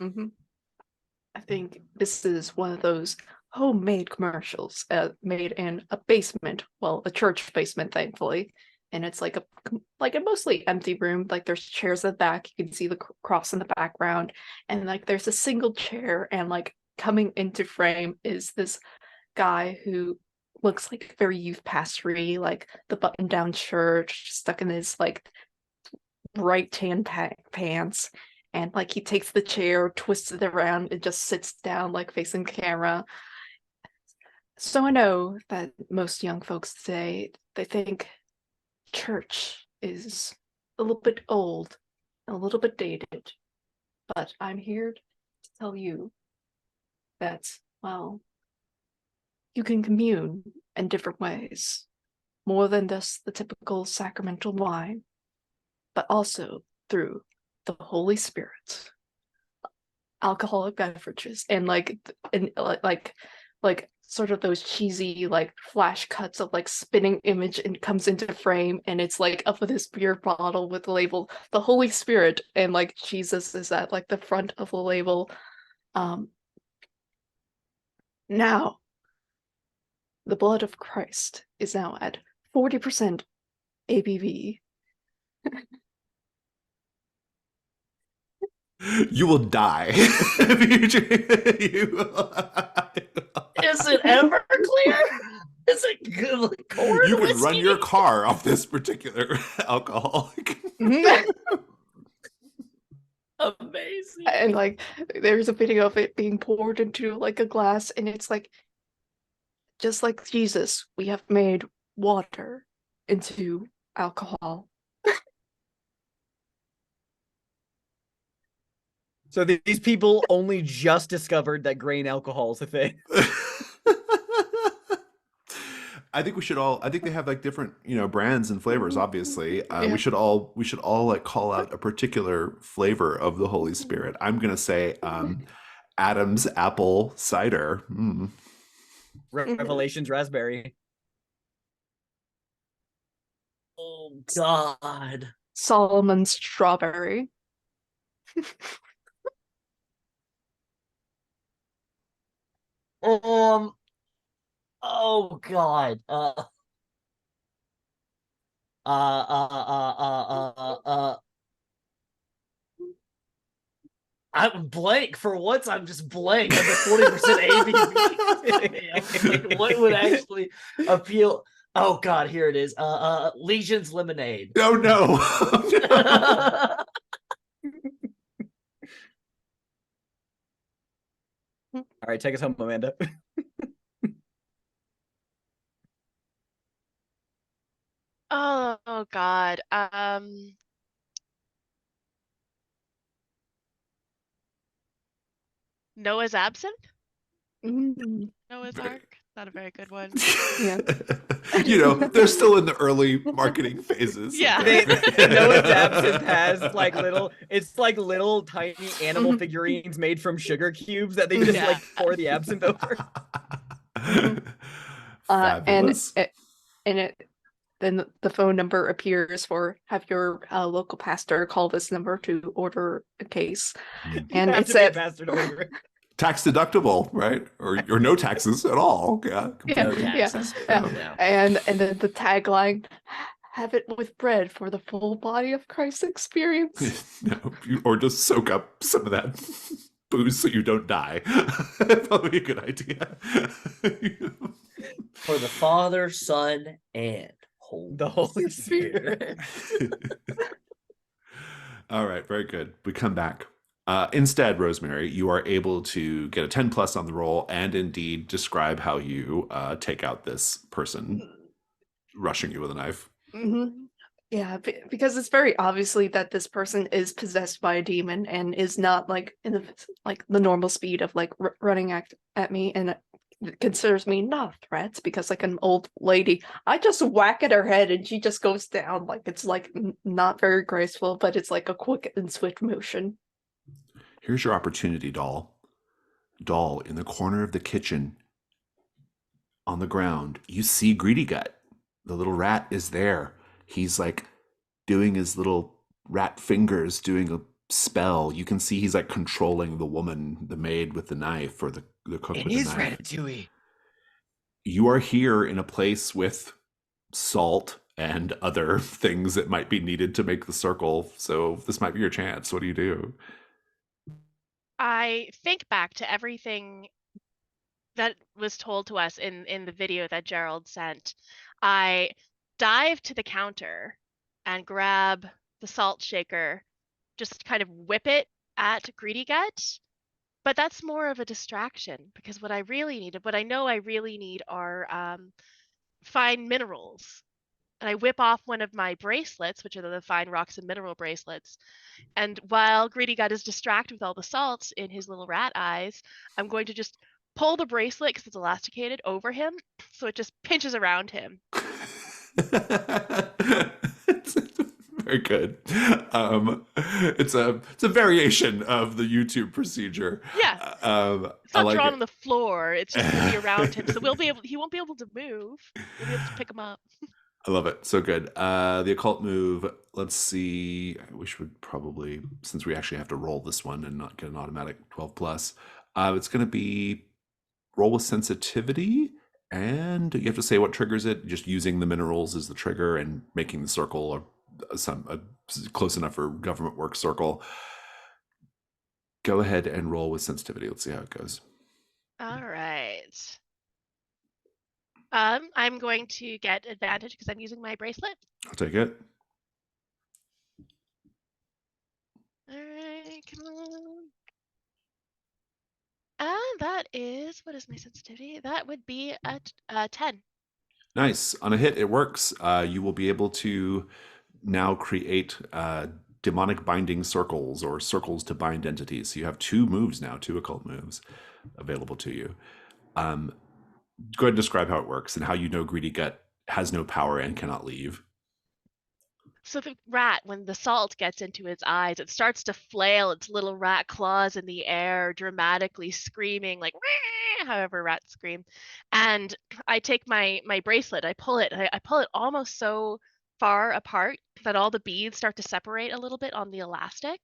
I think this is one of those homemade commercials made in a basement, well, a church basement, thankfully. And it's like a mostly empty room. Like there's chairs at the back. You can see the cross in the background, and like there's a single chair. And like coming into frame is this guy who looks like very youth pastory, like the button-down shirt, stuck in his like bright tan pants, and like he takes the chair, twists it around, and just sits down like facing camera. So I know that most young folks today, they think church is a little bit old, a little bit dated, but I'm here to tell you that, well, you can commune in different ways, more than just the typical sacramental wine, but also through the Holy Spirit, alcoholic beverages, and like sort of those cheesy like flash cuts of like spinning image and comes into frame, and it's like up with this beer bottle with the label the Holy Spirit, and like Jesus is at like the front of the label. Now the blood of Christ is now at 40% ABV. You will die if you drink. Is it ever clear? Is it good like corn You could whiskey? run your car off this particular alcohol. Amazing. And like there's a video of it being poured into like a glass, and it's like, just like Jesus, we have made water into alcohol. So these people only just discovered that grain alcohol is a thing. I think we should all. I think they have like different, brands and flavors. Obviously, Yeah. we should all like call out a particular flavor of the Holy Spirit. I'm gonna say Adam's apple cider. Mm. Revelations raspberry. Oh God. Solomon's strawberry. Oh God. I'm blank for once. I'm just blank on the 40% ABV. What would actually appeal? Oh God, here it is. Legion's lemonade. Oh no! All right, take us home, Amanda. Oh God. Noah's Absinthe? Mm. Noah's Ark? Not a very good one. Yeah. They're still in the early marketing phases. Yeah. Noah's Absinthe has like little tiny animal figurines made from sugar cubes that they just Yeah. like pour the absinthe over. Fabulous. Then the phone number appears for have your local pastor call this number to order a case, and Have it's to be a at pastor to order it. Tax deductible, right? Or no taxes at all. Yeah. No completely. taxes. yeah. Yeah. And then the tagline, have it with bread for the full body of Christ experience. No, or just soak up some of that booze so you don't die. Probably a good idea. For the Father, Son, and The Holy Spirit. All right, very good. We come back. Instead, Rosemary, you are able to get a 10 plus on the roll and indeed describe how you take out this person rushing you with a knife. Mm-hmm. Yeah, because it's very obviously that this person is possessed by a demon and is not like in the normal speed of like running at me, and considers me not a threat because like an old lady, I just whack at her head and she just goes down. Like it's like not very graceful, but it's like a quick and swift motion. Here's your opportunity, doll. Doll, in the corner of the kitchen, on the ground, you see Greedy Gut. The little rat is there. He's like doing his little rat fingers, doing a spell. You can see he's like controlling the woman, the maid with the knife, or the cook It with the is knife. Ratatouille. You are here in a place with salt and other things that might be needed to make the circle. So this might be your chance. What do you do? I think back to everything that was told to us in the video that Gerald sent. I dive to the counter and grab the salt shaker, just kind of whip it at Greedy Gut. But that's more of a distraction because what I really need are fine minerals. and I whip off one of my bracelets, which are the fine rocks and mineral bracelets. And while Greedy Gut is distracted with all the salts in his little rat eyes, I'm going to just pull the bracelet, because it's elasticated, over him, so it just pinches around him. Very good. It's a variation of the YouTube procedure. Yeah. It's I not like drawn it. on the floor. It's just going to be around him, so he won't be able to move. We'll be able to pick him up. I love it. So good. The occult move. Let's see. I wish we'd probably, since we actually have to roll this one and not get an automatic 12 plus. It's going to be roll with sensitivity, and you have to say what triggers it. Just using the minerals as the trigger and making the circle a close enough for government work circle. Go ahead and roll with sensitivity. Let's see how it goes. All right. I'm going to get advantage because I'm using my bracelet. I'll take it. All right, come on. That is, what is my sensitivity? That would be a 10. Nice. On a hit, it works. You will be able to now create demonic binding circles, or circles to bind entities. So you have 2 moves now, 2 occult moves available to you. Go ahead and describe how it works and how you know Greedy Gut has no power and cannot leave. So the rat, when the salt gets into its eyes, it starts to flail its little rat claws in the air, dramatically screaming, like, "Wah!" However rats scream. And I take my bracelet, I pull it, I pull it almost so far apart that all the beads start to separate a little bit on the elastic.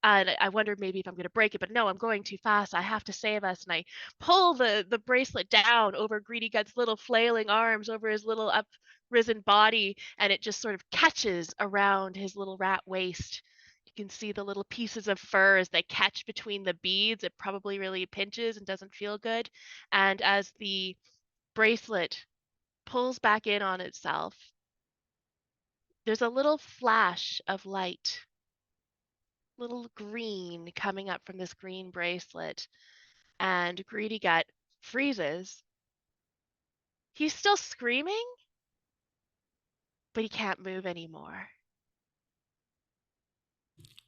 And I wondered maybe if I'm going to break it, but no, I'm going too fast. I have to save us. And I pull the bracelet down over Greedy Gut's little flailing arms, over his little uprisen body, and it just sort of catches around his little rat waist. You can see the little pieces of fur as they catch between the beads. It probably really pinches and doesn't feel good. And as the bracelet pulls back in on itself, there's a little flash of light, little green coming up from this green bracelet, and Greedy Gut freezes. He's still screaming, but he can't move anymore.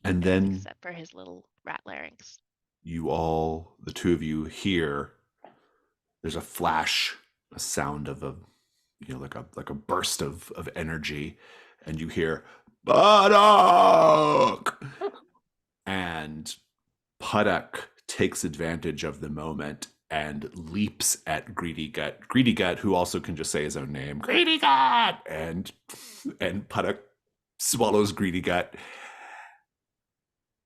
And then except for his little rat larynx. You all, the 2 of you, hear there's a flash, a sound of like a burst of energy, and you hear Puddock! And Puddock takes advantage of the moment and leaps at Greedy Gut. Greedy Gut, who also can just say his own name, Greedy Gut, and Puddock swallows Greedy Gut.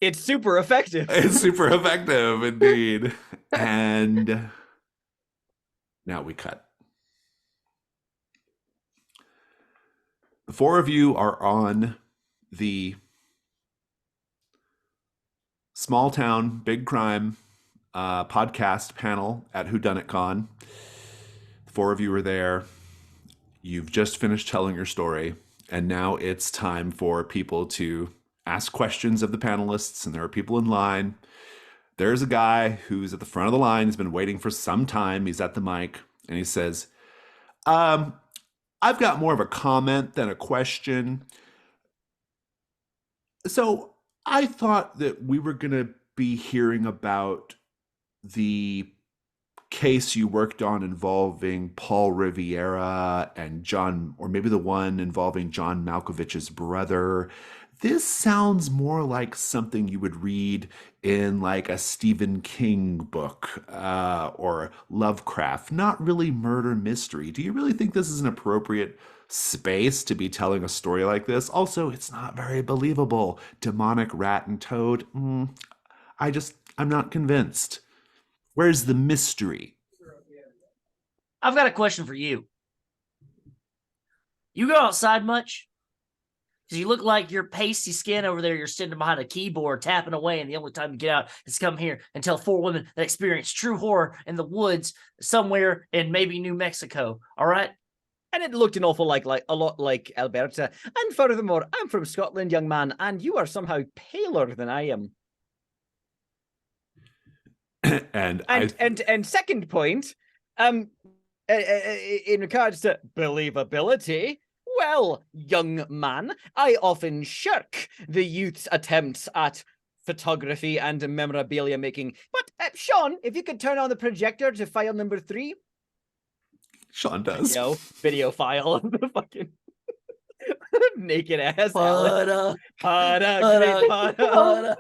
It's super effective. It's super effective, indeed. And now we cut. The 4 of you are on the Small Town Big Crime podcast panel at WhoDoneItCon. The 4 of you are there. You've just finished telling your story, and now it's time for people to ask questions of the panelists, and there are people in line. There's a guy who's at the front of the line. He's been waiting for some time. He's at the mic, and he says, I've got more of a comment than a question. So I thought that we were going to be hearing about the case you worked on involving Paul Riviera and John, or maybe the one involving John Malkovich's brother. This sounds more like something you would read in like a Stephen King book or Lovecraft, not really murder mystery. Do you really think this is an appropriate space to be telling a story like this? Also, it's not very believable. Demonic rat and toad. I'm not convinced. Where's the mystery? I've got a question for you. You go outside much? Because you look like your pasty skin over there, you're sitting behind a keyboard tapping away, and the only time you get out is come here and tell 4 women that experience true horror in the woods somewhere in maybe New Mexico. All right? And it looked an awful like a lot like Alberta. And furthermore, I'm from Scotland, young man, and you are somehow paler than I am. And second point, in regards to believability, Well, young man, I often shirk the youth's attempts at photography and memorabilia making. But, Sean, if you could turn on the projector to file number 3. Sean does. Video file of the fucking naked ass Alex. Pada.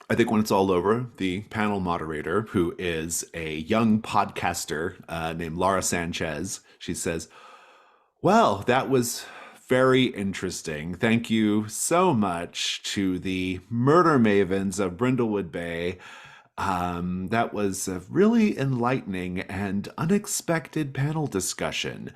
I think when it's all over, the panel moderator, who is a young podcaster named Laura Sanchez, she says, well, that was very interesting. Thank you so much to the Murder Mavens of Brindlewood Bay. That was a really enlightening and unexpected panel discussion.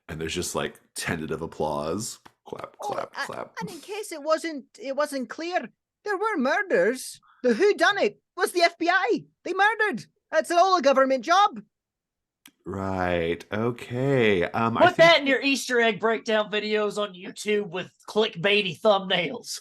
And there's just like tentative applause. Clap, clap, clap. And in case it wasn't clear, there were murders. The whodunit was the FBI. They murdered. That's all a government job. Right. Okay. Put that in your Easter egg breakdown videos on YouTube with clickbaity thumbnails.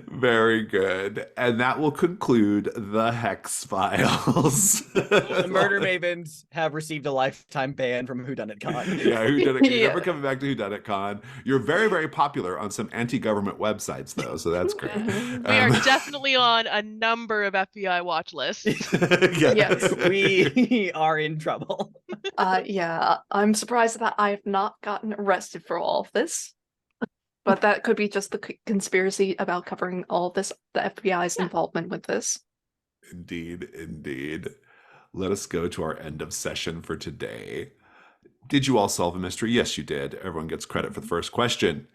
Very good. And that will conclude the Hex Files. The Murder Mavens have received a lifetime ban from Whodunit Con. Yeah, Whodunit. You're Yeah. never coming back to Whodunit Con. You're very, very popular on some anti-government websites, though, so that's great. Mhm. We are definitely on a number of FBI watch lists. Yeah. Yes. We are in trouble. Yeah, I'm surprised that I have not gotten arrested for all of this. But that could be just the conspiracy about covering all of this, the FBI's involvement with this. Indeed, indeed. Let us go to our end of session for today. Did you all solve a mystery? Yes, you did. Everyone gets credit for the first question.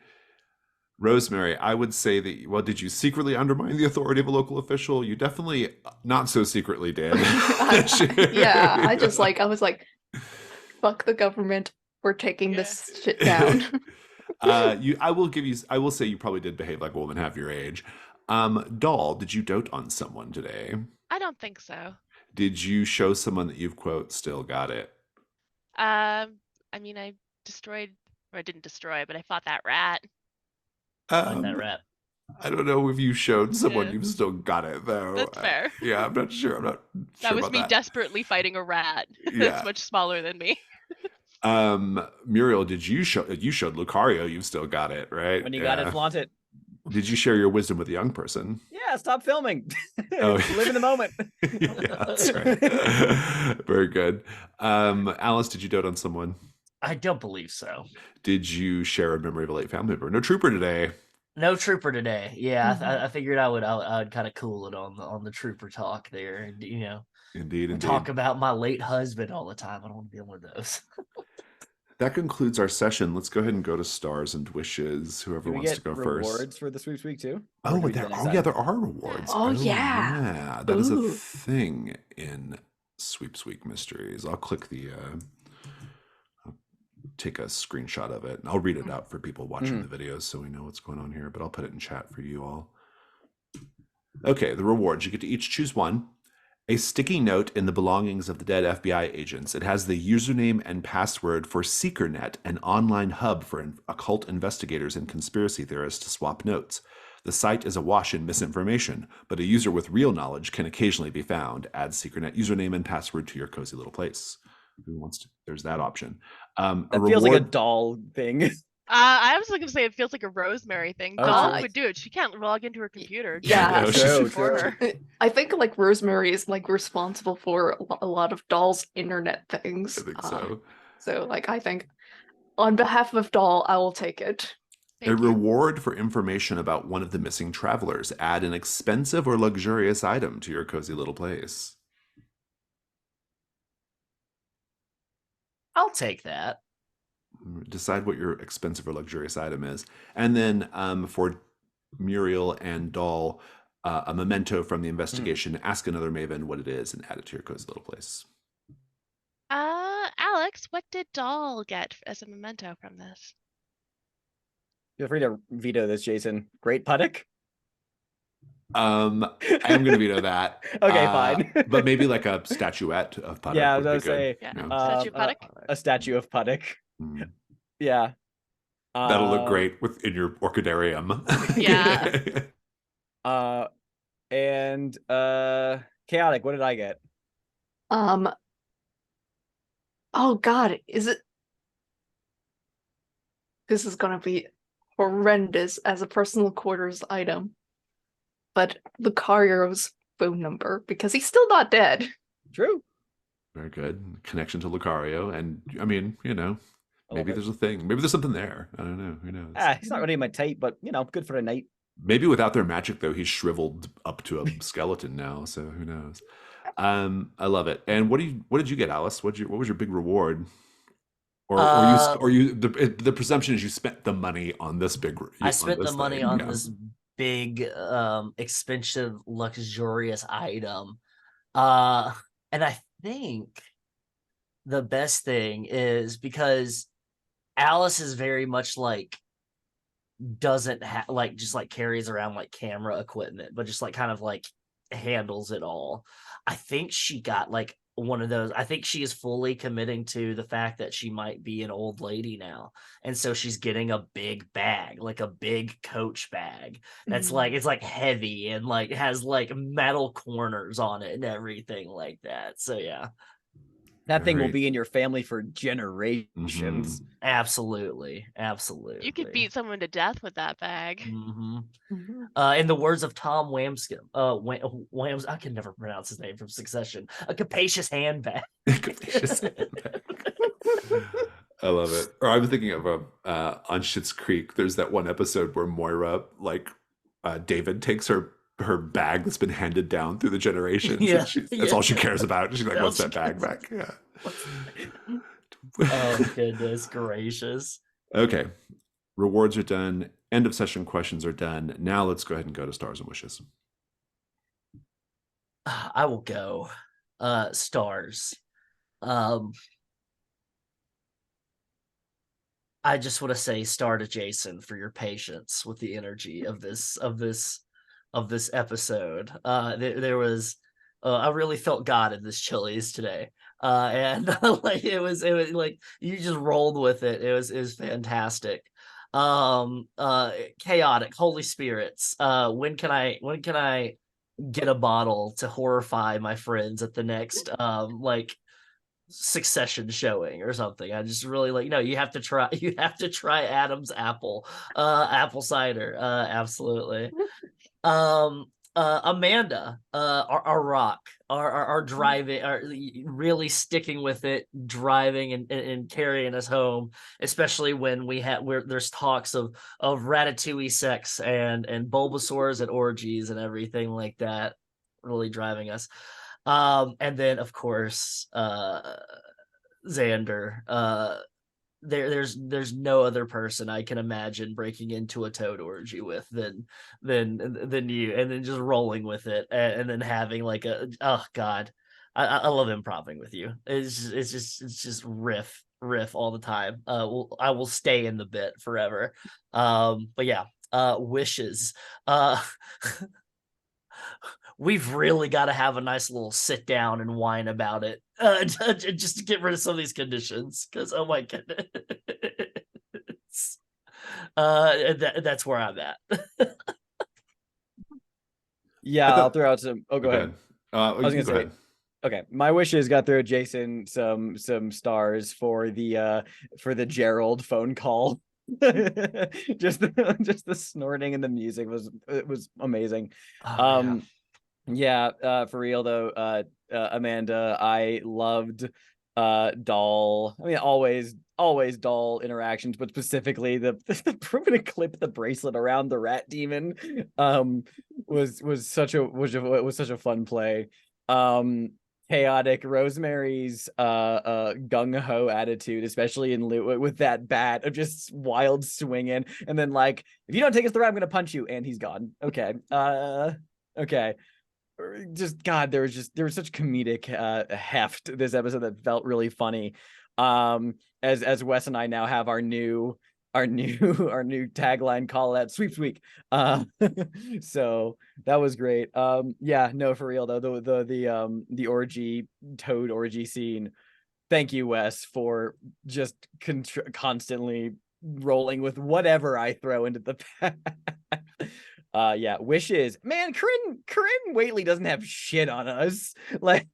Rosemary, I would say that, well, did you secretly undermine the authority of a local official? You definitely not so secretly did. Yeah, I was like, fuck the government, we're taking this shit down. I will say you probably did behave like a woman half your age. Doll, did you dote on someone today? I don't think so. Did you show someone that you've, quote, still got it? I mean, I didn't destroy, but I fought that rat. Like that rap. I don't know if you showed someone Yeah. you've still got it, though. That's fair. Yeah, I'm not sure. That was about me that. desperately fighting a rat Yeah. that's much smaller than me. Muriel, you showed Lucario you've still got it, right? When you got it, flaunt it. Did you share your wisdom with a young person? Yeah, stop filming. Oh. Live in the moment. Yeah, that's right. Very good. Alice, did you dote on someone? I don't believe so. Did you share a memory of a late family member? No trooper today. No trooper today. Yeah, I figured I would kind of cool it on the trooper talk there, and Indeed. talk about my late husband all the time. I don't want to be one of those. That concludes our session. Let's go ahead and go to stars and wishes. Whoever Do we wants get to go first. rewards for the sweeps week too? Or Oh, do we do that next time? there are rewards. Oh, yeah. Yeah, that is a Ooh. thing in Sweeps Week Mysteries. I'll click the. I'll take a screenshot of it, and I'll read it out for people watching the videos so we know what's going on here. But I'll put it in chat for you all. Okay, the rewards. You get to each choose one. A sticky note in the belongings of the dead FBI agents. It has the username and password for SeekerNet, an online hub for occult investigators and conspiracy theorists to swap notes. The site is awash in misinformation, but a user with real knowledge can occasionally be found. Add SeekerNet username and password to your cozy little place. Who wants to? There's that option. That feels like a doll thing. I was going to say it feels like a Rosemary thing. Oh, Doll true. would do it. She can't log into her computer. Yeah, no, true, For true. her. I think like Rosemary is like responsible for a lot of Doll's internet things. I think so. So like I think on behalf of Doll, I will take it. A reward for information about one of the missing travelers. Add an expensive or luxurious item to your cozy little place. I'll take that. Decide what your expensive or luxurious item is. And then for Muriel and Doll, a memento from the investigation. Ask another Maven what it is and add it to your cozy little place. Alex, what did Doll get as a memento from this? Feel free to veto this, Jason. Great puttock. I am going to veto that. Okay, fine. But maybe like a statuette of Puttock. Yeah, I was would gonna be good, say, you know? Statue of Puttock? A statue of puttock. Mm. Yeah. That'll look great in your orchidarium. Yeah. And chaotic. What did I get? Oh God, is it? This is gonna be horrendous as a personal quarters item. But Lucario's phone number because he's still not dead. True. Very good connection to Lucario, and I mean, I love maybe it. there's a thing. Maybe there's something there. I don't know. Who knows? He's not really my type, but good for a night. Maybe without their magic, though, he's shriveled up to a skeleton now. So who knows? I love it. And what did you get, Alice? What was your big reward? The presumption is you spent the money on this I spent the money thing. on Yeah. this big, expensive, luxurious item. And I think the best thing is because Alice is very much like doesn't have like just like carries around like camera equipment, but just like kind of like handles it all. I think she got like one of those. I think she is fully committing to the fact that she might be an old lady now. And so she's getting a big bag, like a big Coach bag that's like it's like heavy and like has like metal corners on it and everything like that. So yeah. That thing will Very- be in your family for generations. Absolutely. Absolutely. You could beat someone to death with that bag. In the words of Tom Wamscombe, Wams, I can never pronounce his name from Succession, a capacious handbag. Capacious handbag. I love it. Or I'm thinking of on Schitt's Creek. There's that one episode where Moira, like David, takes her bag that's been handed down through the generations. Yeah, And that's all she cares about. She's like, wants that bag back. Yeah. Oh, goodness gracious. Okay. Rewards are done. End of session questions are done. Now let's go ahead and go to stars and wishes. I will go. Stars. I just want to say star to Jason for your patience with the energy of this episode. There was I really felt God in this Chili's today. And like it was like you just rolled with it. It was fantastic. Chaotic, Holy Spirits. When can I get a bottle to horrify my friends at the next like Succession showing or something? I just really like, no, you have to try Adam's apple cider. Absolutely. Amanda, our rock, our driving, our really sticking with it, driving and carrying us home, especially when there's talks of Ratatouille sex and Bulbasaurs and orgies and everything like that, really driving us. And then of course, Xander, there's no other person I can imagine breaking into a toad orgy with than you, and then just rolling with it and then having like oh god, I love improvising with you. It's just riff all the time. I will stay in the bit forever. But yeah, wishes. We've really got to have a nice little sit down and whine about it, just to get rid of some of these conditions. Because oh my goodness, that's where I'm at. Yeah, I'll throw out some. Oh, go ahead. I was gonna say. Okay, my wishes got through Jason some stars for the Gerald phone call. just the snorting and the music was amazing. For real though, Amanda, I loved doll. I mean, always doll interactions, but specifically the to clip the bracelet around the rat demon was such a fun play. Chaotic Rosemary's gung-ho attitude, especially in with that bat of just wild swinging, and then like, if you don't take us the route, I'm gonna punch you, and he's gone. Okay. Okay. Just God, there was such comedic heft this episode that felt really funny. As Wes and I now have our new tagline, call that sweep week. So that was great. No, for real though, the orgy toad orgy scene. Thank you, Wes, for just constantly rolling with whatever I throw into the wishes. Man, Corinne Waitley doesn't have shit on us. Like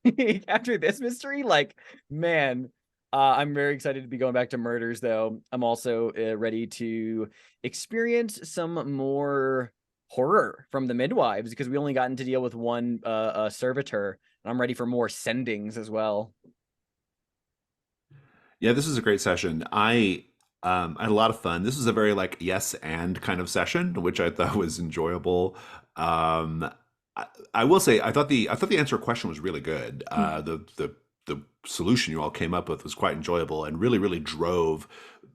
after this mystery, like, man, I'm very excited to be going back to Murders, though. I'm also ready to experience some more horror from the midwives, because we only gotten to deal with one servitor, and I'm ready for more sendings as well. Yeah, this was a great session. I had a lot of fun. This was a very like yes and kind of session, which I thought was enjoyable. Um, I will say I thought the answer question was really good. The solution you all came up with was quite enjoyable and really drove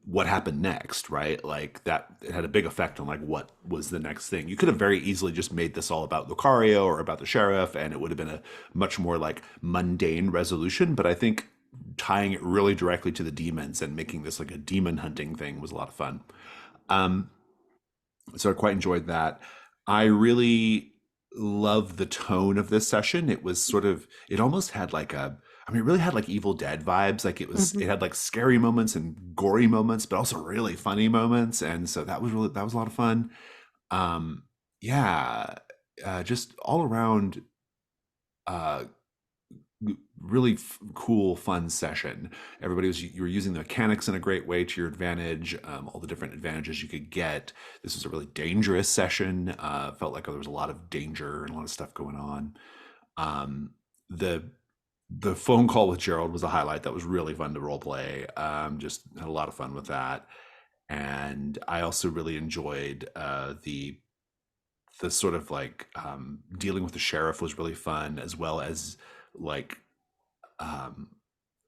what happened next, right? Like that it had a big effect on like what was the next thing. You could have very easily just made this all about Lucario or about the sheriff, and it would have been a much more like mundane resolution. But I think tying it really directly to the demons and making this like a demon hunting thing was a lot of fun. Um, so I quite enjoyed that. I really love the tone of this session. It was sort of, it almost had like I mean, it really had like Evil Dead vibes. Like it had like scary moments and gory moments, but also really funny moments. And so that was a lot of fun. Um, yeah, just all around, uh, really cool, fun session. You were using the mechanics in a great way to your advantage. All the different advantages you could get. This was a really dangerous session. Felt like there was a lot of danger and a lot of stuff going on. Um, the the phone call with Gerald was a highlight. That was really fun to role play. Just had a lot of fun with that, and I also really enjoyed the sort of like dealing with the sheriff was really fun, as well as like um,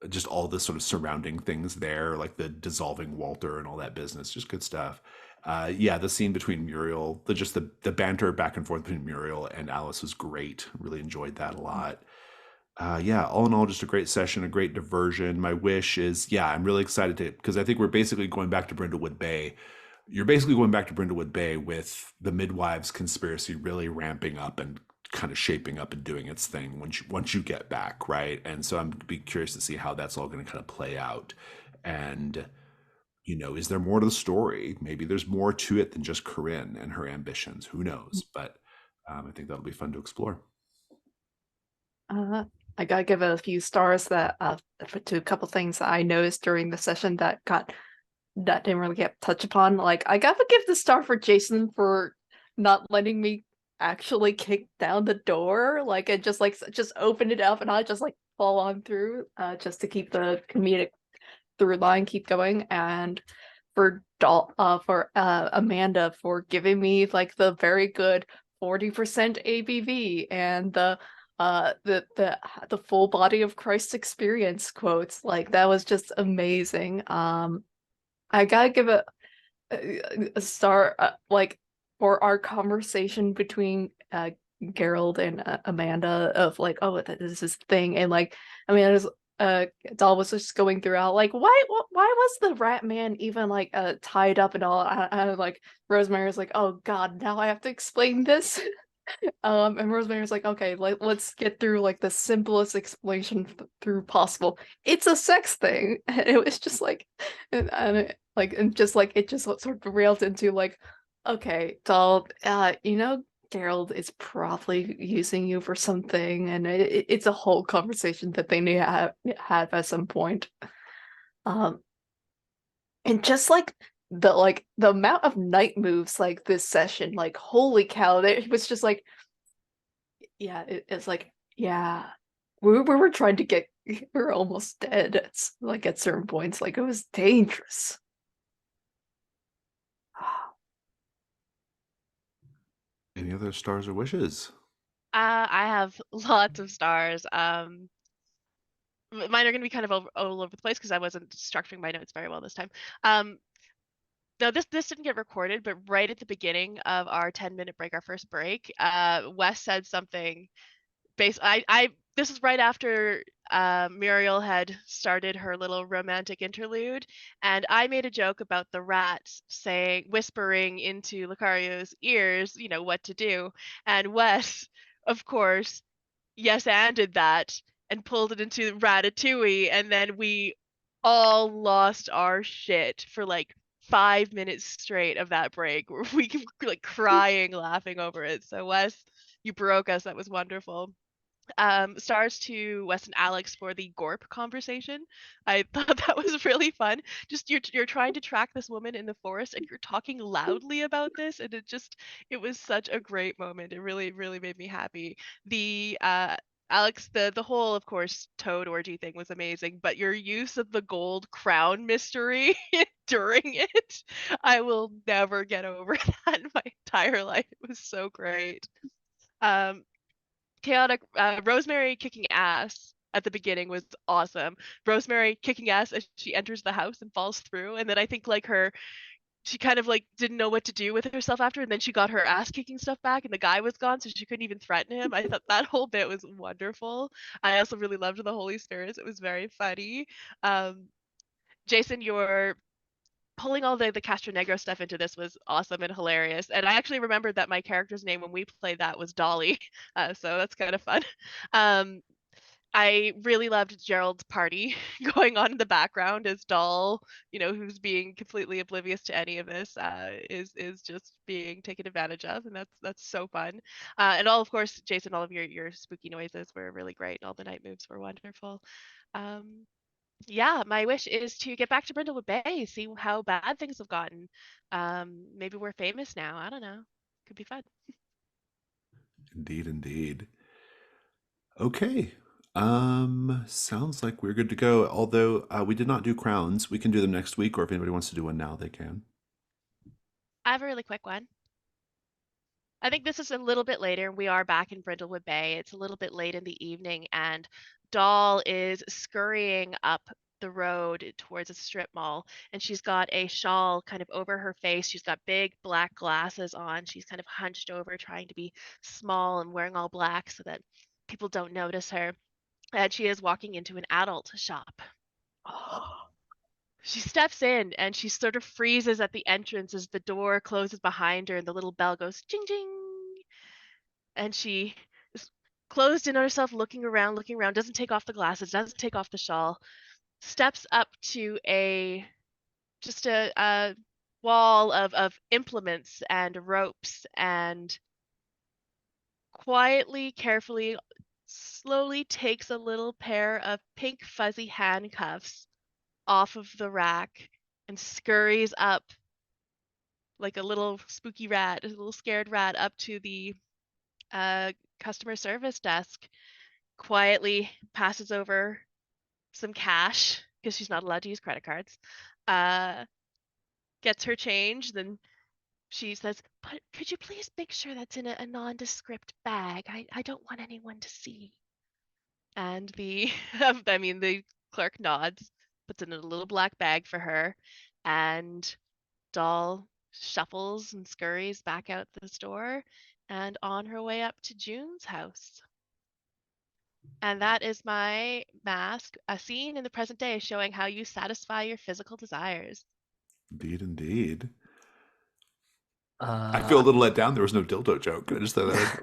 just all the sort of surrounding things there, like the dissolving Walter and all that business. Just good stuff. Yeah, the scene between Muriel, the banter back and forth between Muriel and Alice was great. Really enjoyed that a lot. Yeah, all in all, just a great session, a great diversion. My wish is, yeah, I'm really excited to, because I think we're basically going back to Brindlewood Bay. You're basically going back to Brindlewood Bay with the midwives conspiracy really ramping up and kind of shaping up and doing its thing once you get back, right? And so I'm be curious to see how that's all going to kind of play out. And is there more to the story? Maybe there's more to it than just Corinne and her ambitions. Who knows? But I think that'll be fun to explore. Uh, I gotta give it a few stars that to a couple things that I noticed during the session that didn't really get touched upon. Like I gotta give the star for Jason for not letting me actually kick down the door. Like it just opened it up and I just like fall on through just to keep the comedic through line keep going. And for Amanda for giving me like the very good 40% ABV and the full body of Christ experience quotes. Like that was just amazing. I gotta give it a star, like for our conversation between Gerald and Amanda of like, oh, this is the thing, and like, I mean, there's Doll was just going throughout like, why was the rat man even like tied up and all? Like Rosemary was like, oh God, now I have to explain this. And Rosemary's like, okay, let's get through like the simplest explanation through possible. It's a sex thing, and it was just like, and just like it just sort of railed into like, okay, doll, Gerald is probably using you for something, and it's a whole conversation that they need to have at some point. Um, and just like the amount of night moves like this session, like holy cow, it was just like, yeah, it's like, yeah, we were trying to get, we were almost dead at certain points, like it was dangerous. Any other stars or wishes? I have lots of stars. Mine are going to be kind of all over the place because I wasn't structuring my notes very well this time. No, this didn't get recorded, but right at the beginning of our 10-minute break, our first break, Wes said something. This was right after Muriel had started her little romantic interlude, and I made a joke about the rats whispering into Lucario's ears, what to do, and Wes, of course, yes anded that and pulled it into Ratatouille, and then we all lost our shit for like 5 minutes straight of that break where we were like crying laughing over it. So Wes, you broke us. That was wonderful. Stars to Wes and Alex for the Gorp conversation. I thought that was really fun. Just you're trying to track this woman in the forest and you're talking loudly about this, and it was such a great moment. It really really made me happy. The Alex, the whole, of course, Toad orgy thing was amazing, but your use of the gold crown mystery during it, I will never get over that in my entire life. It was so great. Um, Chaotic Rosemary kicking ass at the beginning was awesome. Rosemary kicking ass as she enters the house and falls through, and then I think like she kind of like didn't know what to do with herself after, and then she got her ass kicking stuff back, and the guy was gone, so she couldn't even threaten him. I thought that whole bit was wonderful. I also really loved the Holy Spirits. It was very funny. Um, Jason, your pulling all the Castronegro stuff into this was awesome and hilarious. And I actually remembered that my character's name when we played that was Dolly, so that's kind of fun. Um, I really loved Gerald's party going on in the background as Doll, who's being completely oblivious to any of this, is just being taken advantage of, and that's so fun. And all, of course, Jason, all of your spooky noises were really great. All the night moves were wonderful. Um, yeah, my wish is to get back to Brindlewood Bay, see how bad things have gotten. Maybe we're famous now. I don't know. Could be fun. Indeed, indeed. Okay. Sounds like we're good to go. Although we did not do crowns, we can do them next week, or if anybody wants to do one now, they can. I have a really quick one. I think this is a little bit later. We are back in Brindlewood Bay. It's a little bit late in the evening, and Doll is scurrying up the road towards a strip mall, and she's got a shawl kind of over her face. She's got big black glasses on. She's kind of hunched over, trying to be small and wearing all black so that people don't notice her. And she is walking into an adult shop. She steps in and she sort of freezes at the entrance as the door closes behind her and the little bell goes ching ching. And she is closed in on herself, looking around, doesn't take off the glasses, doesn't take off the shawl, steps up to just a wall of implements and ropes, and quietly, carefully, slowly takes a little pair of pink fuzzy handcuffs off of the rack and scurries up like a little spooky rat, a little scared rat, up to the customer service desk, quietly passes over some cash because she's not allowed to use credit cards, gets her change, then she says, but could you please make sure that's in a nondescript bag? I don't want anyone to see. And the clerk nods, puts it in a little black bag for her, and Doll shuffles and scurries back out the store and on her way up to June's house. And that is my mask, a scene in the present day showing how you satisfy your physical desires. Indeed, indeed. I feel a little let down. There was no dildo joke. I just thought that.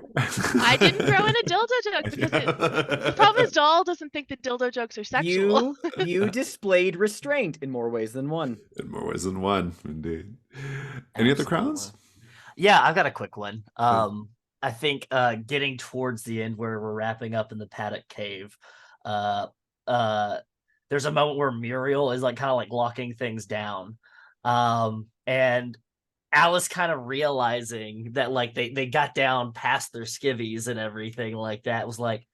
I didn't throw in a dildo joke because the problem is Doll doesn't think that dildo jokes are sexual. You displayed restraint in more ways than one. In more ways than one, indeed. Any other crowns? Yeah, I've got a quick one. I think getting towards the end where we're wrapping up in the paddock cave, there's a moment where Muriel is like kind of like locking things down. And Alice kind of realizing that like they got down past their skivvies and everything like that, was like,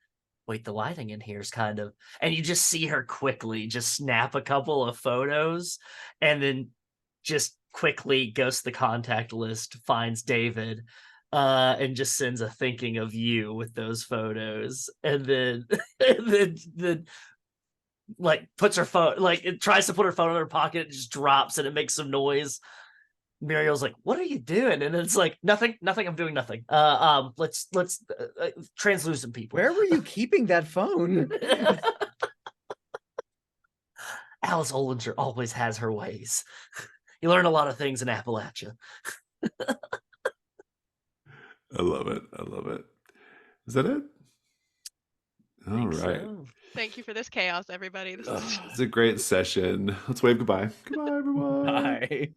wait, the lighting in here is kind of, and you just see her quickly just snap a couple of photos and then just quickly goes to the contact list, finds David, and just sends a thinking of you with those photos, and then like puts her phone, like it tries to put her phone in her pocket, it just drops and it makes some noise. Muriel's like, what are you doing? And it's like, nothing, I'm doing nothing. Let's translucent people. Where were you keeping that phone? Alice Ollinger always has her ways. You learn a lot of things in Appalachia. I love it. Is that it? All right. So. Thank you for this chaos, everybody. It's a great session. Let's wave goodbye. Goodbye, everyone. Bye.